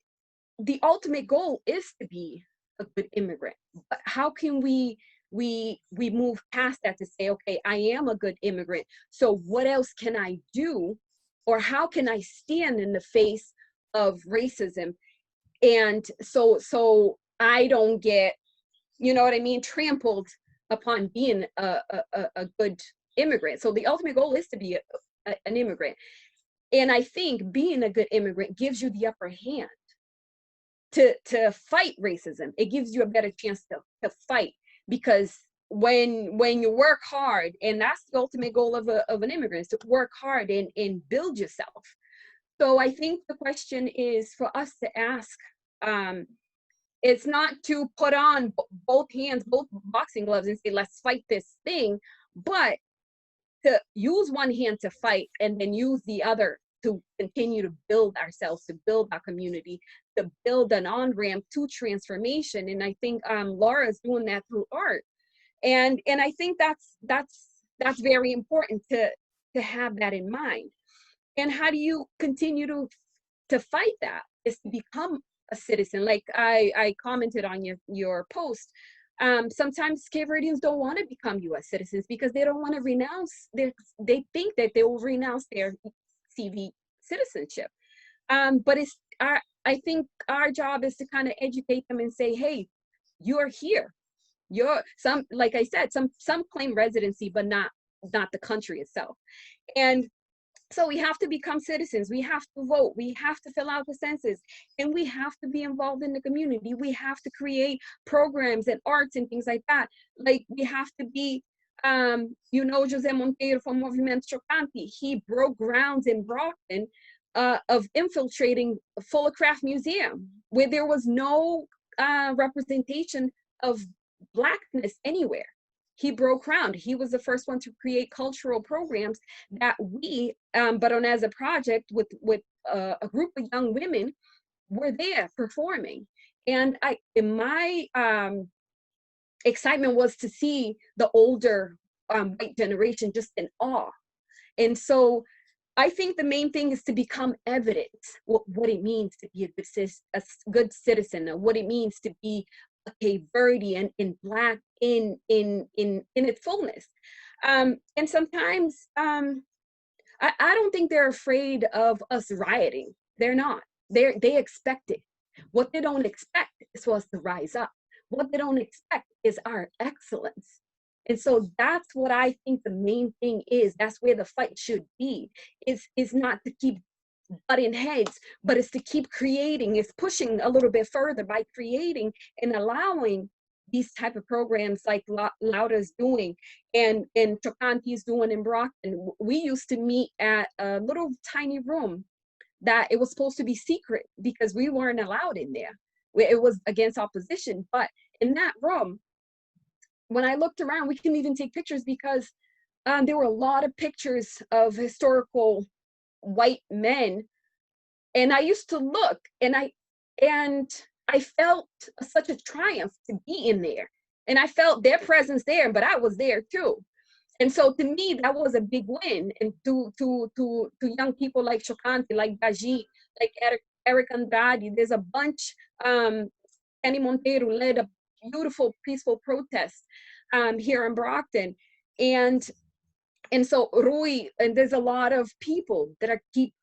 [SPEAKER 7] the ultimate goal is to be a good immigrant. But how can we move past that to say, okay, I am a good immigrant, so what else can I do? Or how can I stand in the face of racism? And so I don't get, you know what I mean, trampled upon being a good immigrant. So the ultimate goal is to be an immigrant. And I think being a good immigrant gives you the upper hand to fight racism. It gives you a better chance to fight, because when you work hard, and that's the ultimate goal of an immigrant, is to work hard and build yourself. So I think the question is for us to ask, it's not to put on both hands, both boxing gloves, and say, let's fight this thing, but to use one hand to fight and then use the other to continue to build ourselves, to build our community, to build an on-ramp to transformation. And I think Laura is doing that through art. And I think that's very important to have that in mind. And how do you continue to fight that? Is to become a citizen. Like I commented on your post, Sometimes Cape Verdeans don't want to become U.S. citizens because they don't want to renounce they think that they will renounce their CV citizenship. But I think our job is to kind of educate them and say, hey, you're here. Like I said, some claim residency, but not the country itself. And so we have to become citizens. We have to vote. We have to fill out the census, and we have to be involved in the community. We have to create programs and arts and things like that. Like we have to be, Jose Monteiro from Movimento Chocante, he broke grounds in Brockton of infiltrating Fullcraft Museum, where there was no representation of Blackness anywhere. He broke ground. He was the first one to create cultural programs that we, Baron as a project with a group of young women, were there performing. And my excitement was to see the older white generation just in awe. And so I think the main thing is to become evident what it means to be a good citizen, or what it means to be a Cape Verdean in Black in its fullness. And sometimes I don't think they're afraid of us rioting. They're not. They expect it. What they don't expect is for us to rise up. What they don't expect is our excellence. And so that's what I think the main thing is. That's where the fight should be. Is not to keep butting heads, but it's to keep creating, it's pushing a little bit further by creating and allowing these type of programs like Laura's doing and Chocante's doing in Brockton. We used to meet at a little tiny room that it was supposed to be secret because we weren't allowed in there. It was against opposition, but in that room, when I looked around, we couldn't even take pictures because there were a lot of pictures of historical white men. And I used to look and I felt such a triumph to be in there. And I felt their presence there, but I was there too. And so to me, that was a big win. And to young people like Chocante, like Baji, like Eric Andrade, there's a bunch, Kenny Monteiro led a beautiful, peaceful protest here in Brockton. And so Rui, and there's a lot of people that keep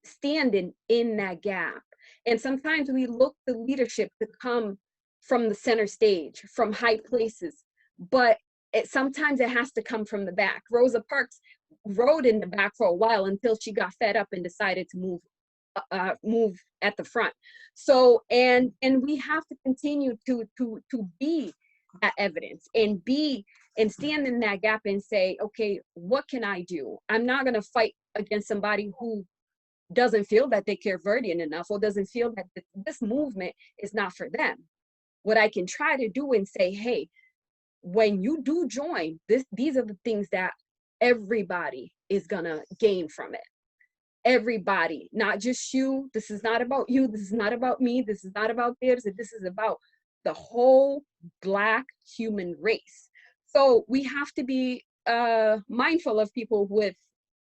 [SPEAKER 7] standing in that gap. And sometimes we look the leadership to come from the center stage, from high places, but sometimes it has to come from the back. Rosa Parks rode in the back for a while until she got fed up and decided to move at the front. So and we have to continue to be that evidence and stand in that gap and say, okay, what can I do? I'm not going to fight against somebody who doesn't feel that they Cape Verdean enough, or doesn't feel that this movement is not for them. What I can try to do and say, hey, when you do join, these are the things that everybody is gonna gain from it. Everybody, not just you. This is not about you. This is not about me. This is not about theirs. This is about the whole Black human race. So we have to be mindful of people with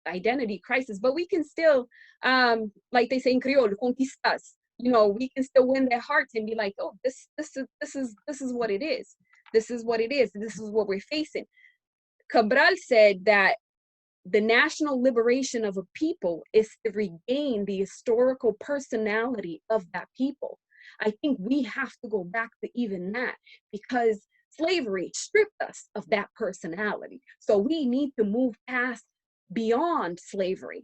[SPEAKER 7] identity crisis, but we can still, like they say in Creole, conquistas. We can still win their hearts and be like, oh, this is what it is. This is what it is. This is what we're facing. Cabral said that the national liberation of a people is to regain the historical personality of that people. I think we have to go back to even that, because slavery stripped us of that personality. So we need to move past beyond slavery.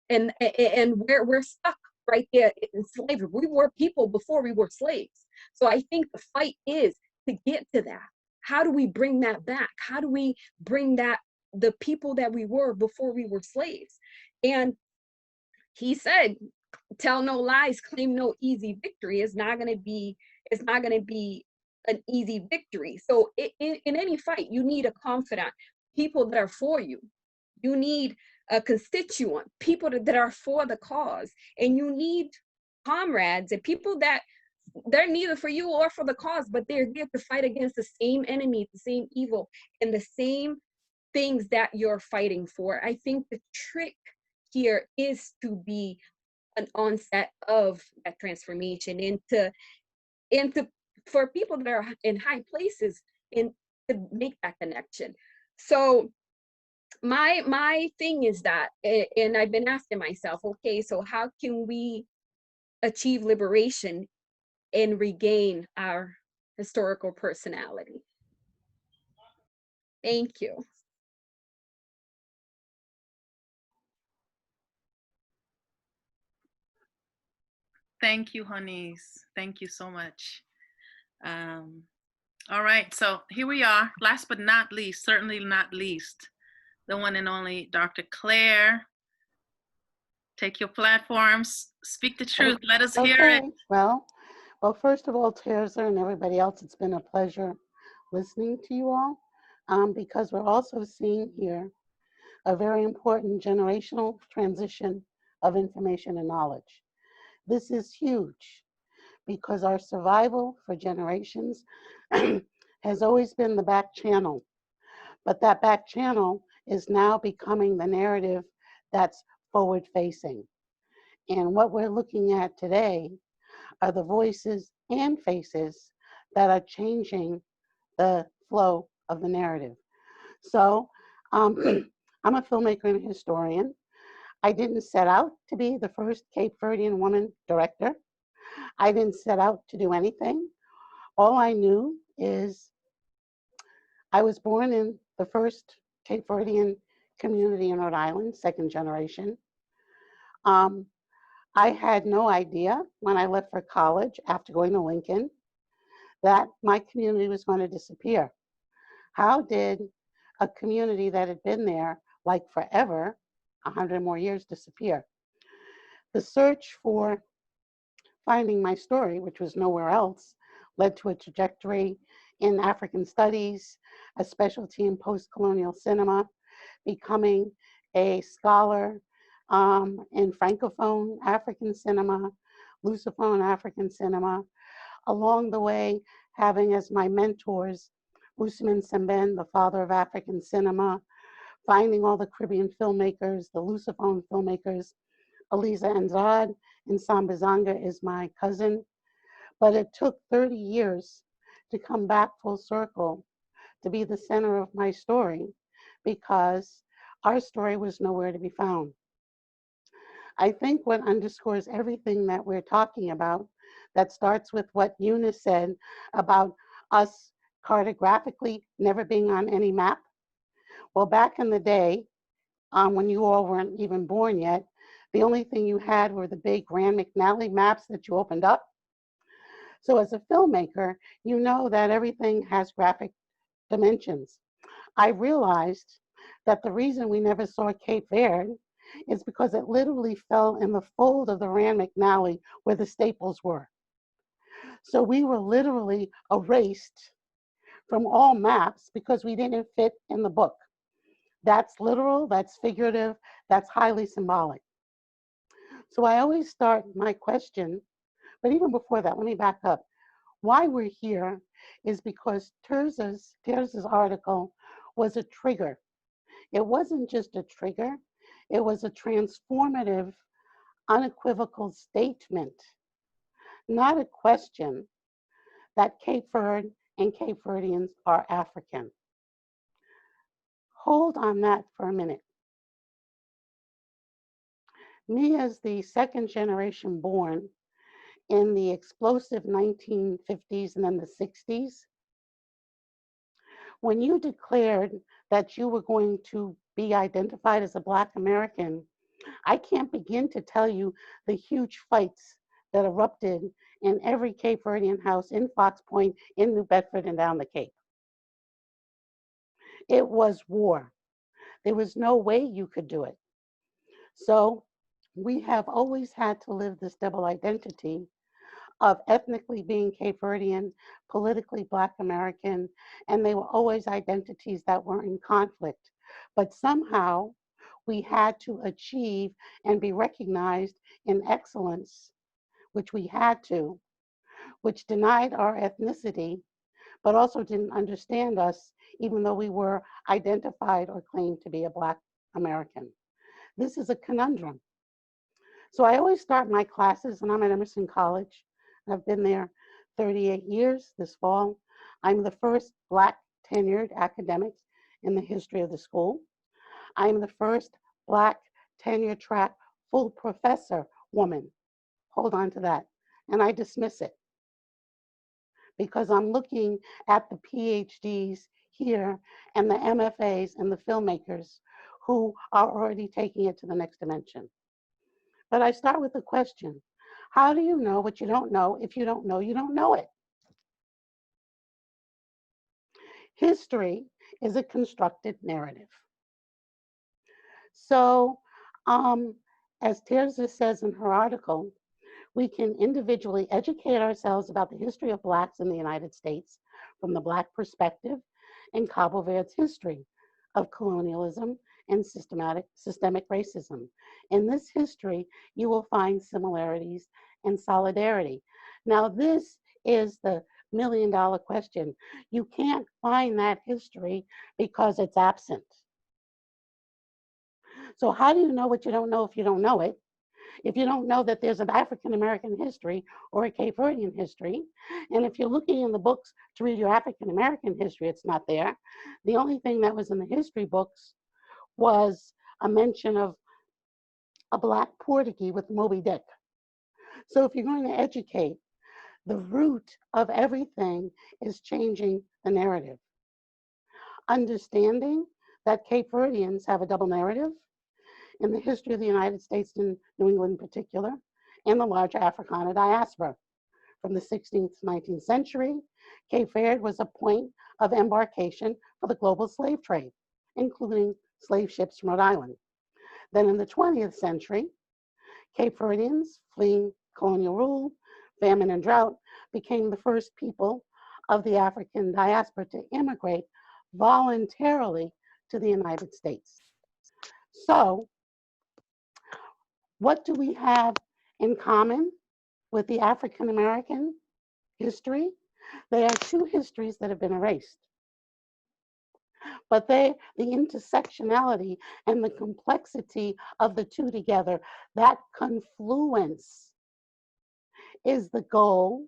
[SPEAKER 7] And we're stuck right there in slavery. We were people before we were slaves. So I think the fight is to get to that. How do we bring that back? How do we bring that, the people that we were before we were slaves? And he said, tell no lies, claim no easy victory. It's not going to be an easy victory. So in any fight, you need a confidant, people that are for you. You need a constituent, people that are for the cause. And you need comrades and people that they're neither for you or for the cause, but they're there to fight against the same enemy, the same evil, and the same things that you're fighting for. I think the trick here is to be an onset of that transformation, and to for people that are in high places and to make that connection. So my thing is that, and I've been asking myself, okay, so how can we achieve liberation and regain our historical personality? Thank you.
[SPEAKER 4] Thank you, honeys. Thank you so much. All right, so here we are. Last but not least, certainly not least, the one and only Dr. Claire. Take your platforms, speak the truth. Let us hear it.
[SPEAKER 8] Well, first of all, Terza and everybody else, it's been a pleasure listening to you all, because we're also seeing here a very important generational transition of information and knowledge. This is huge because our survival for generations has always been the back channel, but that back channel is now becoming the narrative that's forward facing. And what we're looking at today are the voices and faces that are changing the flow of the narrative. So I'm a filmmaker and a historian. I didn't set out to be the first Cape Verdean woman director. I didn't set out to do anything. All I knew is I was born in the first Cape Verdean community in Rhode Island, second generation. I had no idea when I left for college after going to Lincoln that my community was going to disappear. How did a community that had been there like forever, 100 more years, disappear? The search for finding my story, which was nowhere else, led to a trajectory in African studies, a specialty in post-colonial cinema, becoming a scholar in Francophone African cinema, Lusophone African cinema, along the way having as my mentors Usman Sembène, the father of African cinema, finding all the Caribbean filmmakers, the Lusophone filmmakers. Eliza Andrade in Sambizanga is my cousin, but it took 30 years to come back full circle to be the center of my story because our story was nowhere to be found. I think what underscores everything that we're talking about, that starts with what Eunice said about us cartographically never being on any map. Well, back in the day, when you all weren't even born yet, the only thing you had were the big Grand McNally maps that you opened up. So as a filmmaker, you know that everything has graphic dimensions. I realized that the reason we never saw Cape Verde is because it literally fell in the fold of the Rand McNally where the staples were. So we were literally erased from all maps because we didn't fit in the book. That's literal, that's figurative, that's highly symbolic. So I always start my question, but even before that, let me back up. Why we're here is because Terza's article was a trigger. It wasn't just a trigger, it was a transformative, unequivocal statement, not a question, that Cape Verde and Cape Verdeans are African. Hold on that for a minute. Me as the second generation born in the explosive 1950s and then the 60s, when you declared that you were going to be identified as a Black American, I can't begin to tell you the huge fights that erupted in every Cape Verdean house in Fox Point, in New Bedford, and down the Cape. It was war. There was no way you could do it. So we have always had to live this double identity of ethnically being Cape Verdean, politically Black American, and they were always identities that were in conflict. But somehow we had to achieve and be recognized in excellence, which we had to, which denied our ethnicity, but also didn't understand us, even though we were identified or claimed to be a Black American. This is a conundrum. So I always start my classes, and I'm at Emerson College, and I've been there 38 years this fall. I'm the first Black tenured academic in the history of the school. I'm the first Black tenure track full professor woman. Hold on to that. And I dismiss it because I'm looking at the PhDs here and the MFAs and the filmmakers who are already taking it to the next dimension. But I start with the question, how do you know what you don't know if you don't know you don't know it? History is a constructed narrative. So, as Tirza says in her article, we can individually educate ourselves about the history of Blacks in the United States from the Black perspective and Cabo Verde's history of colonialism and systemic racism. In this history, you will find similarities and solidarity. Now, this is the million-dollar question. You can't find that history because it's absent. So how do you know what you don't know if you don't know it? If you don't know that there's an African American history or a Cape Verdean history, and if you're looking in the books to read your African American history, it's not there. The only thing that was in the history books was a mention of a Black Portuguese with Moby Dick. So if you're going to educate, the root of everything is changing the narrative. Understanding that Cape Verdeans have a double narrative in the history of the United States and New England in particular, and the larger Africana diaspora. From the 16th to 19th century, Cape Verde was a point of embarkation for the global slave trade, including slave ships from Rhode Island. Then in the 20th century, Cape Verdeans fleeing colonial rule, famine and drought became the first people of the African diaspora to immigrate voluntarily to the United States. So, what do we have in common with the African American history? They are two histories that have been erased. But the intersectionality and the complexity of the two together, that confluence is the goal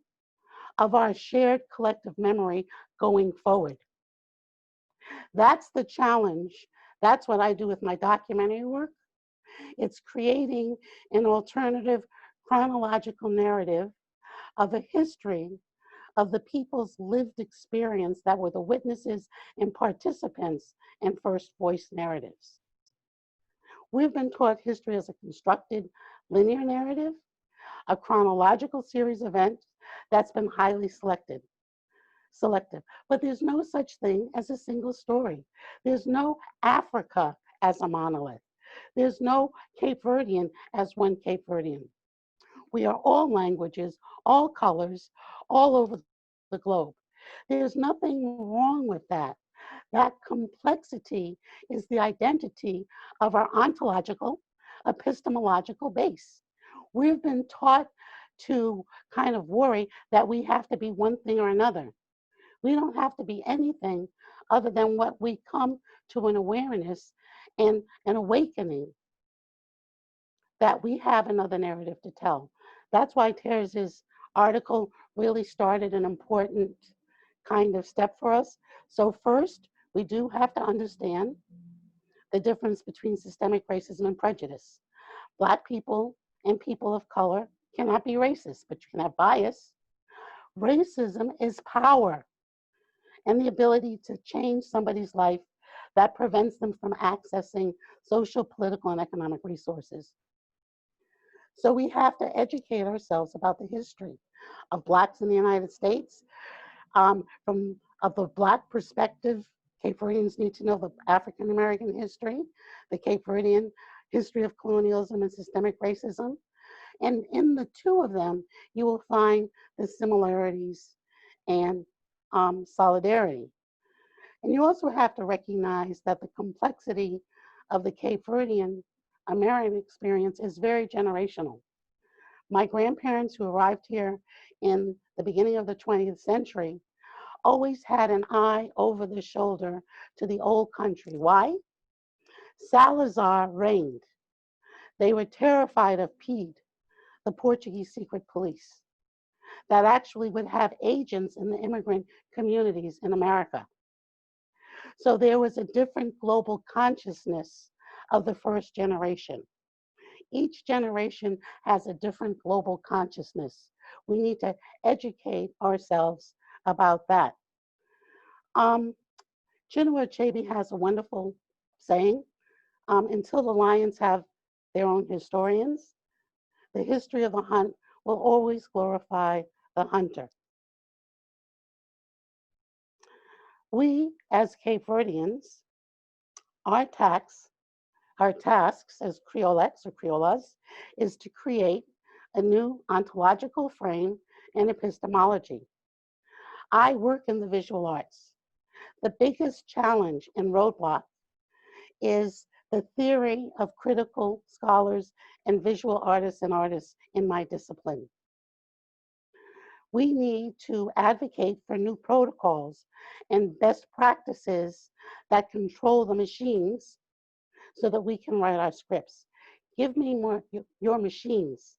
[SPEAKER 8] of our shared collective memory going forward. That's the challenge. That's what I do with my documentary work. It's creating an alternative chronological narrative of a history of the people's lived experience that were the witnesses and participants in first voice narratives. We've been taught history as a constructed linear narrative, a chronological series of events that's been highly selective. But there's no such thing as a single story. There's no Africa as a monolith. There's no Cape Verdean as one Cape Verdean. We are all languages, all colors, all over the globe. There's nothing wrong with that. That complexity is the identity of our ontological, epistemological base. We've been taught to kind of worry that we have to be one thing or another. We don't have to be anything other than what we come to an awareness and an awakening that we have another narrative to tell. That's why Terz's article really started an important kind of step for us. So first, we do have to understand the difference between systemic racism and prejudice. Black people and people of color cannot be racist, but you can have bias. Racism is power and the ability to change somebody's life that prevents them from accessing social, political, and economic resources. So we have to educate ourselves about the history of Blacks in the United States. From the Black perspective, Cape Verdeans need to know the African American history, the Cape Verdean history of colonialism and systemic racism. And in the two of them, you will find the similarities and solidarity. And you also have to recognize that the complexity of the Cape Verdean American experience is very generational. My grandparents who arrived here in the beginning of the 20th century always had an eye over the shoulder to the old country. Why? Salazar reigned. They were terrified of PED, the Portuguese secret police. that actually would have agents in the immigrant communities in America. So there was a different global consciousness of the first generation. Each generation has a different global consciousness. We need to educate ourselves about that. Chinua Achebe has a wonderful saying, until the lions have their own historians, the history of the hunt will always glorify the hunter. We, as Cape Verdeans, our tasks as Creolex or Creolas is to create a new ontological frame and epistemology. I work in the visual arts. The biggest challenge and roadblock is the theory of critical scholars and visual artists and artists in my discipline. We need to advocate for new protocols and best practices that control the machines so that we can write our scripts. Give me your machines.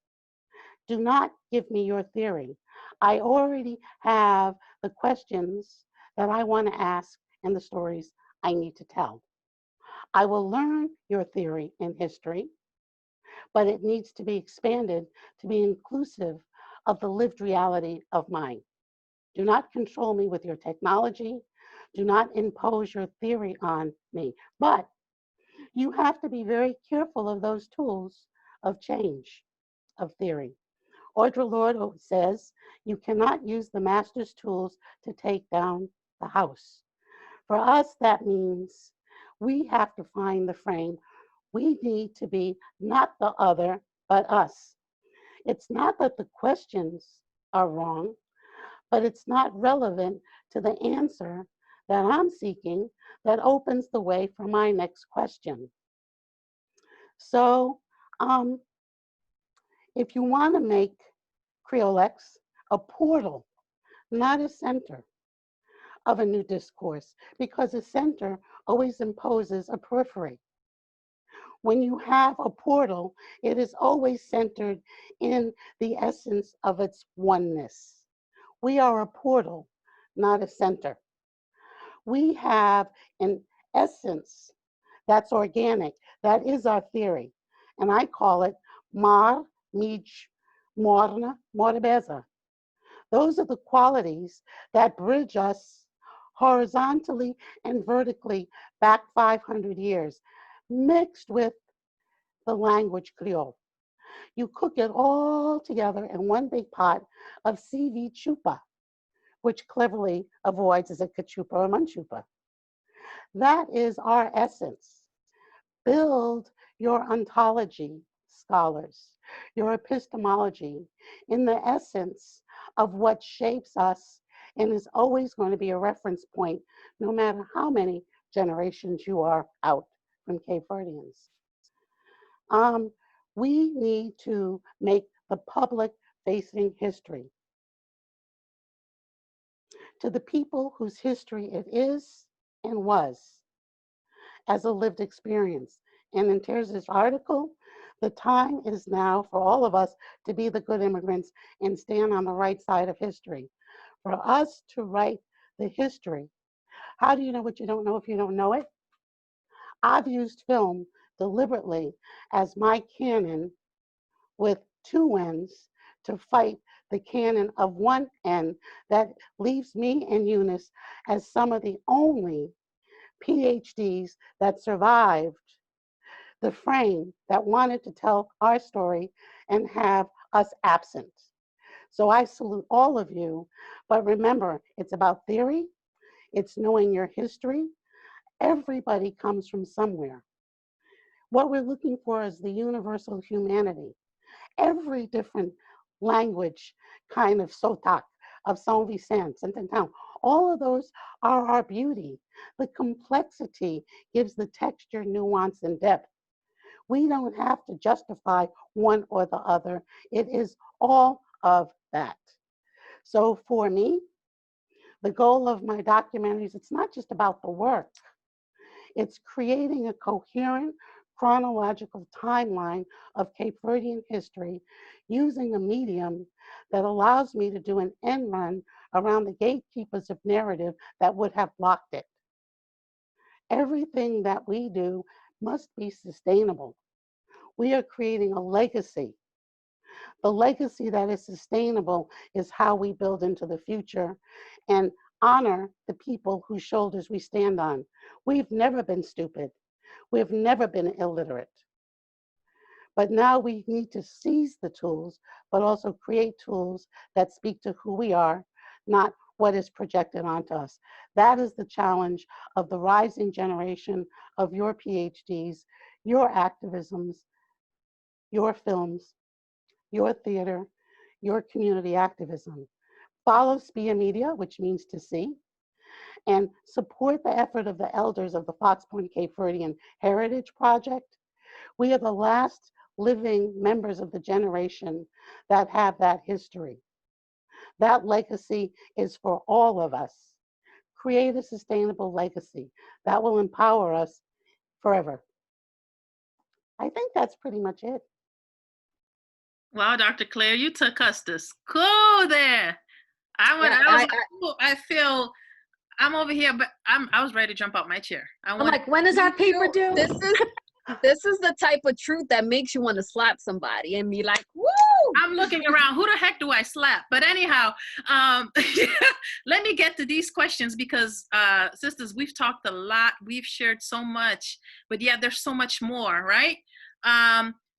[SPEAKER 8] Do not give me your theory. I already have the questions that I want to ask and the stories I need to tell. I will learn your theory in history, but it needs to be expanded to be inclusive of the lived reality of mine. Do not control me with your technology. Do not impose your theory on me. But you have to be very careful of those tools of change, of theory. Audre Lorde says, you cannot use the master's tools to take down the house. For us, that means we have to find the frame. We need to be not the other, but us. It's not that the questions are wrong, but it's not relevant to the answer that I'm seeking that opens the way for my next question. So if you want to make Creolex a portal, not a center of a new discourse, because a center always imposes a periphery. When you have a portal, it is always centered in the essence of its oneness. We are a portal, not a center. We have an essence that's organic. That is our theory. And I call it Mar, Mij, Morna, Morbeza. Those are the qualities that bridge us horizontally and vertically back 500 years, mixed with the language Creole. You cook it all together in one big pot of CV chupa, which cleverly avoids is a cachupa or manchupa. That is our essence. Build your ontology, scholars, your epistemology in the essence of what shapes us and is always going to be a reference point, no matter how many generations you are out from Cape Verdeans. We need to make the public facing history. To the people whose history it is and was as a lived experience. And in Teresa's article, the time is now for all of us to be the good immigrants and stand on the right side of history. For us to write the history. How do you know what you don't know if you don't know it? I've used film deliberately as my canon with two ends to fight the canon of one end that leaves me and Eunice as some of the only PhDs that survived the frame that wanted to tell our story and have us absent. So I salute all of you, but remember, it's about theory, it's knowing your history. Everybody comes from somewhere. What we're looking for is the universal humanity. Every different language kind of sotak, of Saint Vicent, Saint-Antoine, all of those are our beauty. The complexity gives the texture, nuance, and depth. We don't have to justify one or the other. It is all of that. So for me, the goal of my documentaries, it's not just about the work. It's creating a coherent, chronological timeline of Cape Verdean history using a medium that allows me to do an end run around the gatekeepers of narrative that would have blocked it. Everything that we do must be sustainable. We are creating a legacy. The legacy that is sustainable is how we build into the future and honor the people whose shoulders we stand on. We've never been stupid. We've never been illiterate. But now we need to seize the tools, but also create tools that speak to who we are, not what is projected onto us. That is the challenge of the rising generation of your PhDs, your activisms, your films, your theater, your community activism. Follow SPIA Media, which means to see, and support the effort of the elders of the Fox Point Cape Verdean Heritage Project. We are the last living members of the generation that have that history. That legacy is for all of us. Create a sustainable legacy that will empower us forever. I think that's pretty much it.
[SPEAKER 4] Wow, Dr. Claire, you took us to school there. I feel I'm over here, but I was ready to jump out my chair.
[SPEAKER 1] I'm like, when is our paper due?
[SPEAKER 7] This is the type of truth that makes you want to slap somebody and be like, woo!
[SPEAKER 4] I'm looking around, who the heck do I slap? But anyhow, let me get to these questions because, sisters, we've talked a lot. We've shared so much, but yeah, there's so much more, right?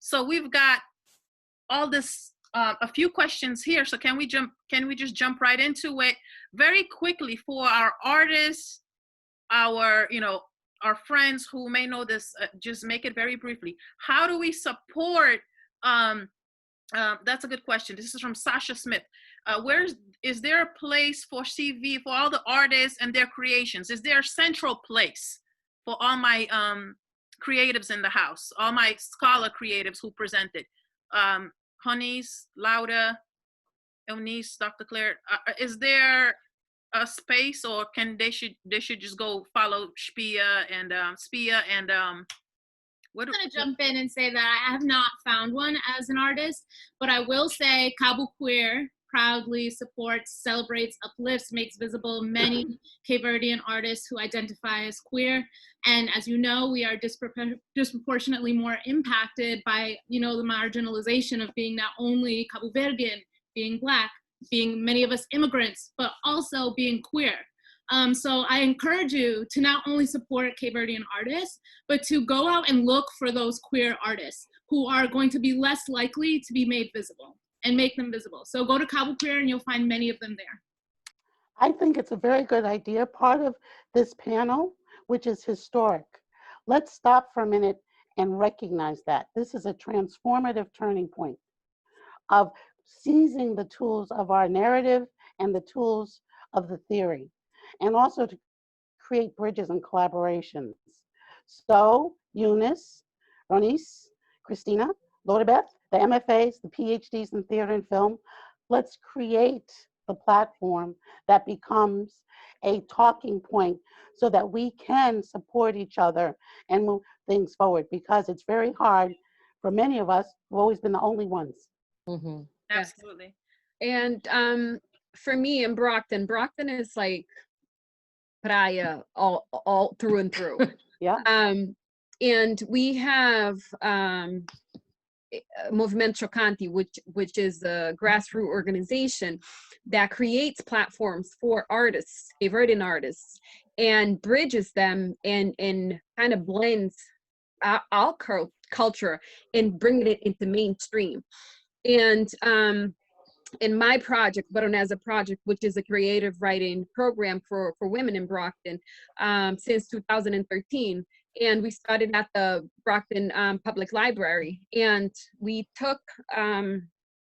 [SPEAKER 4] So we've got all this, a few questions here. So can we just jump right into it very quickly for our artists, our friends who may know this, just make it very briefly. How do we support, that's a good question. This is from Sasha Smith. Is there a place for CV for all the artists and their creations? Is there a central place for all my creatives in the house, all my scholar creatives who presented? Honeys, Lauda, Eunice, Dr. Claire, is there a space, or they should just go follow SPIA and
[SPEAKER 3] I'm gonna jump in and say that I have not found one as an artist, but I will say Cabo Queer proudly supports, celebrates, uplifts, makes visible many Cape Verdean artists who identify as queer. And as you know, we are disproportionately more impacted by, the marginalization of being not only Cabo Verdean, being Black, being many of us immigrants, but also being queer. So I encourage you to not only support Cape Verdean artists, but to go out and look for those queer artists who are going to be less likely to be made visible and make them visible. So go to Cabo Queer and you'll find many of them there.
[SPEAKER 8] I think it's a very good idea. Part of this panel, which is historic. Let's stop for a minute and recognize that. This is a transformative turning point of seizing the tools of our narrative and the tools of the theory, and also to create bridges and collaborations. So Eunice, Ronice, Christina, Lorabeth, the MFAs, the PhDs in theater and film, let's create the platform that becomes a talking point so that we can support each other and move things forward, because it's very hard for many of us who've always been the only ones.
[SPEAKER 4] Mm-hmm. Absolutely.
[SPEAKER 7] And for me in Brockton is like Praia all through and through.
[SPEAKER 8] Yeah.
[SPEAKER 7] And we have Movimento Chocante, which is a grassroots organization that creates platforms for artists, Cape Verdean artists, and bridges them and kind of blends our culture and bringing it into mainstream. And in my project, Baronesa Project, which is a creative writing program for women in Brockton since 2013. And we started at the Brockton Public Library. And we took,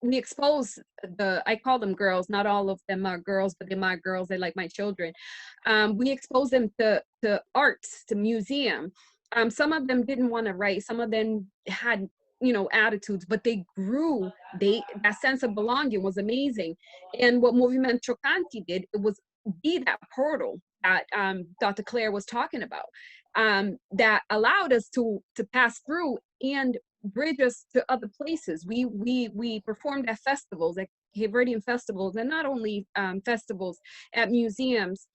[SPEAKER 7] we exposed I call them girls, not all of them are girls, but they're my girls, they're like my children. We exposed them to arts, to museum. Some of them didn't want to write, some of them had attitudes, but they grew. That sense of belonging was amazing. And what Movimento Chocante did, it was be that portal that Dr. Claire was talking about. that allowed us to pass through and bridge us to other places. We performed at festivals, at Cape Verdean festivals, and not only festivals, at museums,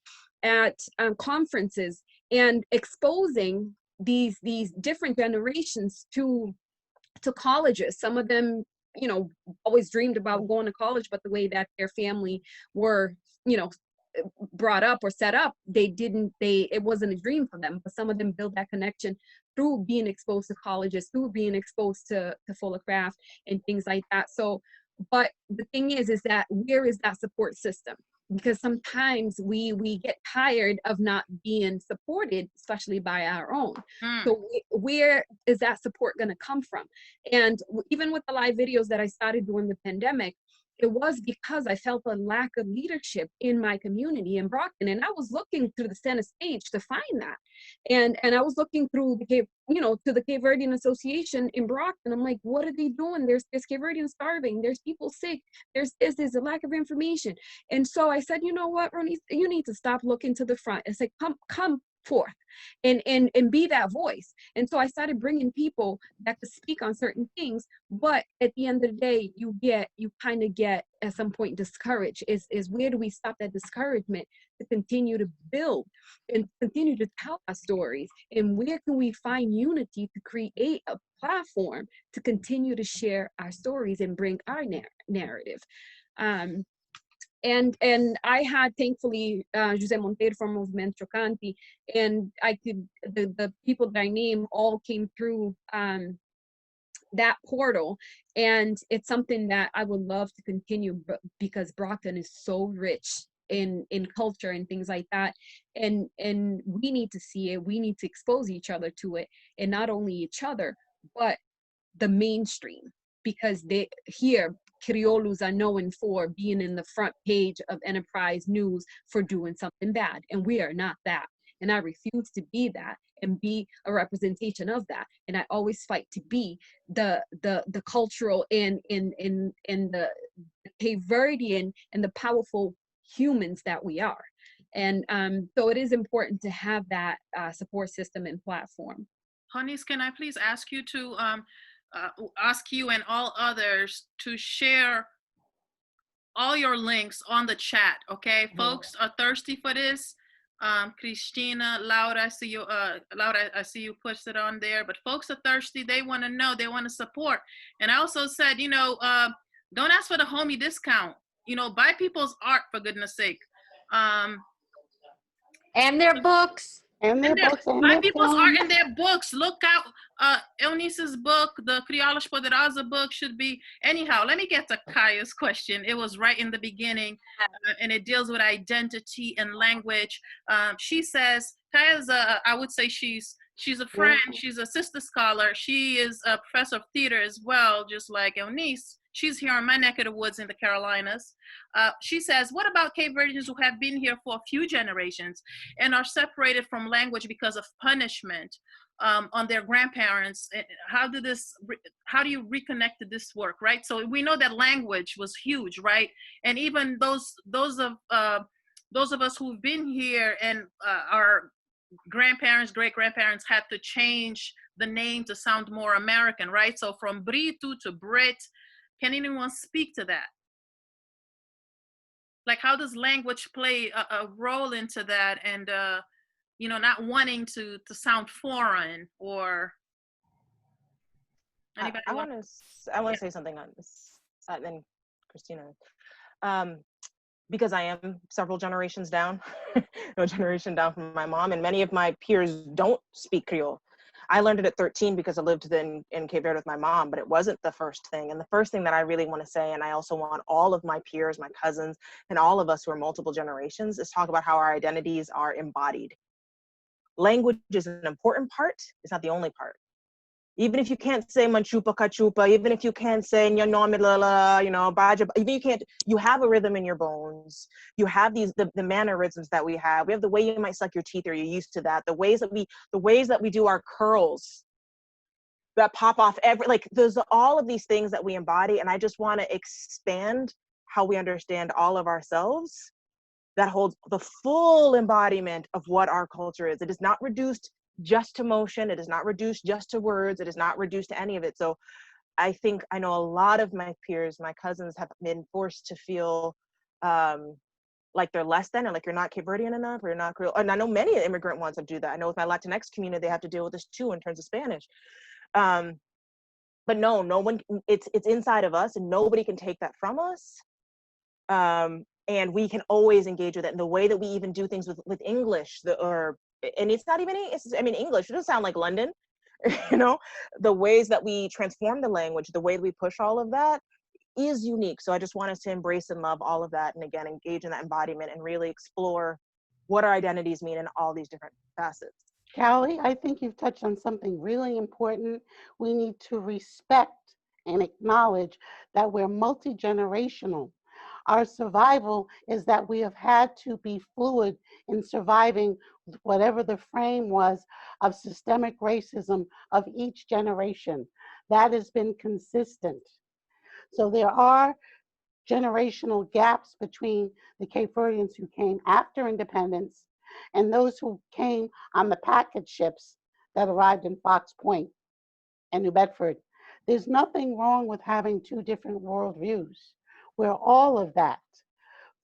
[SPEAKER 7] at conferences, and exposing these different generations to colleges. Some of them, you know, always dreamed about going to college, but the way that their family were, you know, brought up or set up, it wasn't a dream for them. But some of them built that connection through being exposed to colleges, through being exposed to Fuller Craft and things like that. So, but the thing is that where is that support system? Because sometimes we get tired of not being supported, especially by our own. So where is that support going to come from? And even with the live videos that I started during the pandemic, it was because I felt a lack of leadership in my community in Brockton, and I was looking through the center stage to find that, and I was looking through to the Cape Verdean Association in Brockton. I'm like, what are they doing? There's Cape Verdean starving. There's people sick. There's a lack of information. And so I said, you know what, Ronnie, you need to stop looking to the front. It's like, come forth and be that voice. And so I started bringing people that could speak on certain things, but at the end of the day, you kind of get at some point discouraged. Is where do we stop that discouragement to continue to build and continue to tell our stories? And where can we find unity to create a platform to continue to share our stories and bring our narrative? And I had, thankfully, Jose Monteiro from Movimento Trocante, and the people that I named all came through that portal. And it's something that I would love to continue, because Brockton is so rich in culture and things like that. And we need to see it. We need to expose each other to it, and not only each other, but the mainstream, because Criollos are known for being in the front page of Enterprise News for doing something bad, and we are not that. And I refuse to be that and be a representation of that. And I always fight to be the cultural and the Cape Verdean and the powerful humans that we are. And so it is important to have that support system and platform.
[SPEAKER 4] Honeys, can I please ask you to ask you and all others to share all your links on the chat, okay? Folks are thirsty for this. Christina, Laura, I see you. Laura, I see you pushed it on there. But folks are thirsty. They want to know. They want to support. And I also said, don't ask for the homie discount. Buy people's art, for goodness sake.
[SPEAKER 1] And their books.
[SPEAKER 8] And their books.
[SPEAKER 4] My people's art in their books. Look out. Eunice's book, the Criollas Poderosa book, should be. Anyhow, let me get to Kaya's question. It was right in the beginning, and it deals with identity and language. She says, Kaya's, I would say she's a friend. She's a sister scholar. She is a professor of theater as well, just like Eunice. She's here in my neck of the woods in the Carolinas. She says, what about Cape Verdeans who have been here for a few generations and are separated from language because of punishment on their grandparents? How do you reconnect to this work, right? So we know that language was huge, right? And even those of us who've been here and our grandparents, great-grandparents had to change the name to sound more American, right? So from Brito to Brit. Can anyone speak to that? Like, how does language play a role into that, and not wanting to sound foreign? Or anybody?
[SPEAKER 6] I want to say something on this, then Christina, because I am several generations down, no generation down from my mom, and many of my peers don't speak Creole. I learned it at 13 because I lived in Cape Verde with my mom, but it wasn't the first thing. And the first thing that I really want to say, and I also want all of my peers, my cousins, and all of us who are multiple generations, is talk about how our identities are embodied. Language is an important part. It's not the only part. Even if you can't say manchupa kachupa, even if you can't say baja, even you can't, you have a rhythm in your bones. You have the mannerisms that we have. We have the way you might suck your teeth, or you're used to that. The ways that we do our curls that pop off there's all of these things that we embody. And I just want to expand how we understand all of ourselves that holds the full embodiment of what our culture is. It is not reduced just to motion. It is not reduced just to words. It is not reduced to any of it. So I know a lot of my peers, my cousins, have been forced to feel like they're less than, and like you're not Cape Verdean enough, or you're not Creole. And I know many immigrant ones have do that. I know with my Latinx community, they have to deal with this too in terms of Spanish. But no one, it's inside of us, and nobody can take that from us. And we can always engage with it. And the way that we even do things with English, and it's not even, English, it doesn't sound like London, the ways that we transform the language, the way that we push all of that is unique. So I just want us to embrace and love all of that. And again, engage in that embodiment and really explore what our identities mean in all these different facets.
[SPEAKER 8] Callie, I think you've touched on something really important. We need to respect and acknowledge that we're multi-generational. Our survival is that we have had to be fluid in surviving whatever the frame was of systemic racism of each generation. That has been consistent. So there are generational gaps between the Cape Verdeans who came after independence and those who came on the packet ships that arrived in Fox Point and New Bedford. There's nothing wrong with having two different worldviews. We're all of that.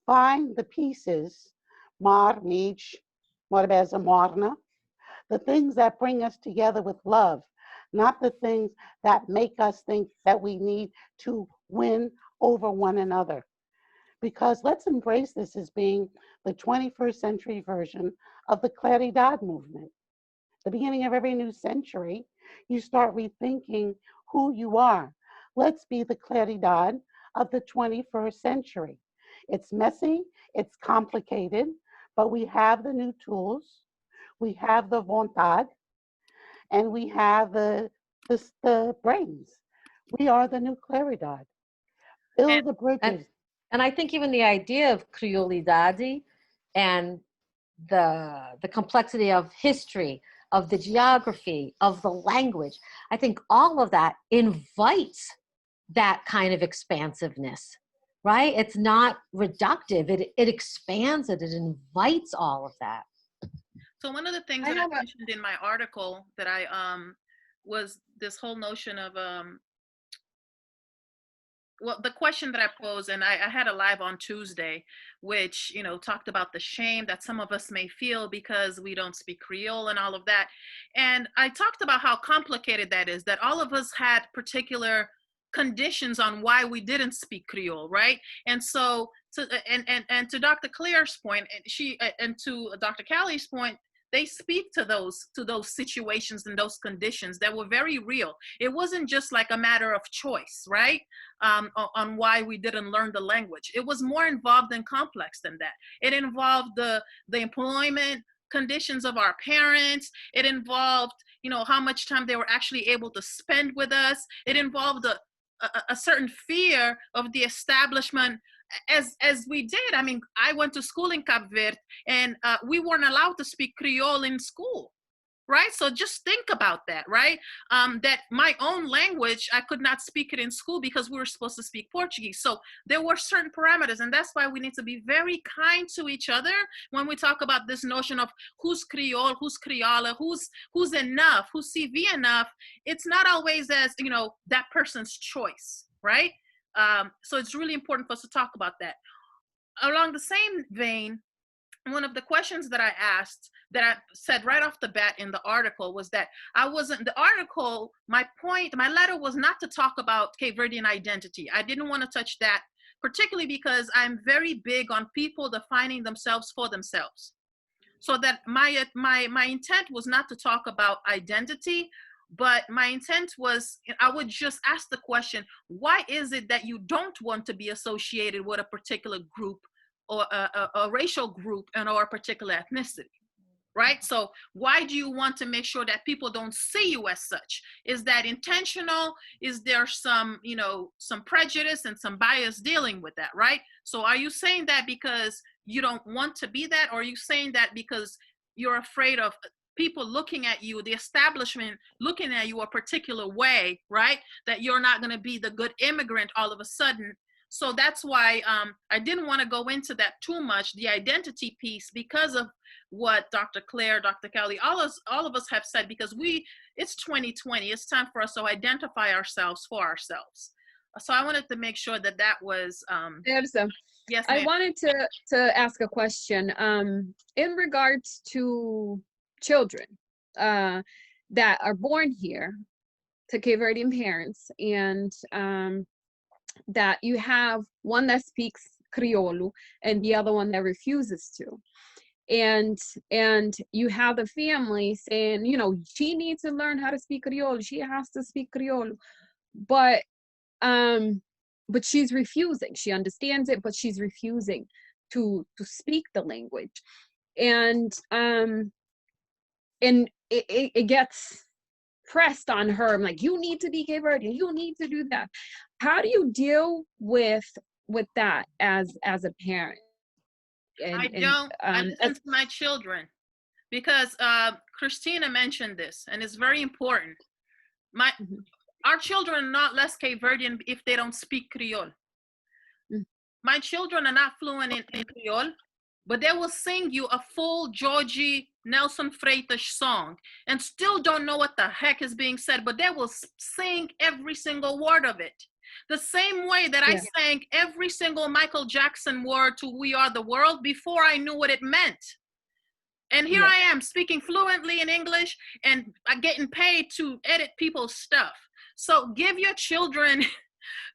[SPEAKER 8] Find the pieces, Mar, Mich, Morbeza, Morna, the things that bring us together with love, not the things that make us think that we need to win over one another. Because let's embrace this as being the 21st century version of the Claridad movement. The beginning of every new century, you start rethinking who you are. Let's be the Claridad of the 21st century. It's messy, it's complicated, but we have the new tools, we have the vontade, and we have the brains. We are the new Claridad. Build the bridges.
[SPEAKER 1] And I think even the idea of creolidade and the complexity of history, of the geography, of the language, I think all of that invites that kind of expansiveness, right? It's not reductive, it expands it, it invites all of that.
[SPEAKER 4] So one of the things that I mentioned in my article that I was this whole notion of well, the question that I posed, and I had a live on Tuesday, which, talked about the shame that some of us may feel because we don't speak Creole and all of that. And I talked about how complicated that is, that all of us had particular conditions on why we didn't speak Creole, right? And so, to Dr. Claire's point, and to Dr. Callie's point, they speak to those situations and those conditions that were very real. It wasn't just like a matter of choice, right? On why we didn't learn the language. It was more involved and complex than that. It involved the employment conditions of our parents. It involved, how much time they were actually able to spend with us. It involved a certain fear of the establishment as we did. I mean, I went to school in Cabo Verde, and we weren't allowed to speak Creole in school, right? So just think about that, right? That my own language, I could not speak it in school because we were supposed to speak Portuguese. So there were certain parameters, and that's why we need to be very kind to each other when we talk about this notion of who's Creole, who's Criolla, who's enough, who's CV enough. It's not always as, that person's choice, right? So it's really important for us to talk about that. Along the same vein, one of the questions that I asked, that I said right off the bat in the article, was that my letter was not to talk about Cape Verdean identity. I didn't want to touch that, particularly because I'm very big on people defining themselves for themselves. So that my intent was not to talk about identity, but my intent was, I would just ask the question, why is it that you don't want to be associated with a particular group or a racial group or a particular ethnicity, right? So why do you want to make sure that people don't see you as such? Is that intentional? Is there some prejudice and some bias dealing with that, right? So are you saying that because you don't want to be that, or are you saying that because you're afraid of people looking at you, the establishment looking at you a particular way, right? That you're not going to be the good immigrant all of a sudden, So that's why I didn't want to go into that too much, the identity piece, because of what Dr. Claire, Dr. Kelly, all of us have said, because it's 2020, it's time for us to identify ourselves for ourselves. So I wanted to make sure that that was, yes,
[SPEAKER 7] I
[SPEAKER 4] ma'am.
[SPEAKER 7] wanted to ask a question in regards to children that are born here to Cape Verdean parents, and that you have one that speaks Criollo and the other one that refuses to. And you have the family saying, you know, she needs to learn how to speak Criollo. She has to speak Criollo. But she's refusing. She understands it, but she's refusing to speak the language. And it gets pressed on her. I'm like, you need to be Cape Verdean, you need to do that. How do you deal with that as a parent?
[SPEAKER 4] I listen to my children, because Christina mentioned this, and it's very important. Our children are not less Cape Verdean if they don't speak Creole. My children are not fluent in Creole, but they will sing you a full Georgie Nelson Freitas song and still don't know what the heck is being said, but they will sing every single word of it. The same way that I sang every single Michael Jackson word to We Are the World before I knew what it meant. And here I am speaking fluently in English and getting paid to edit people's stuff. So give your children,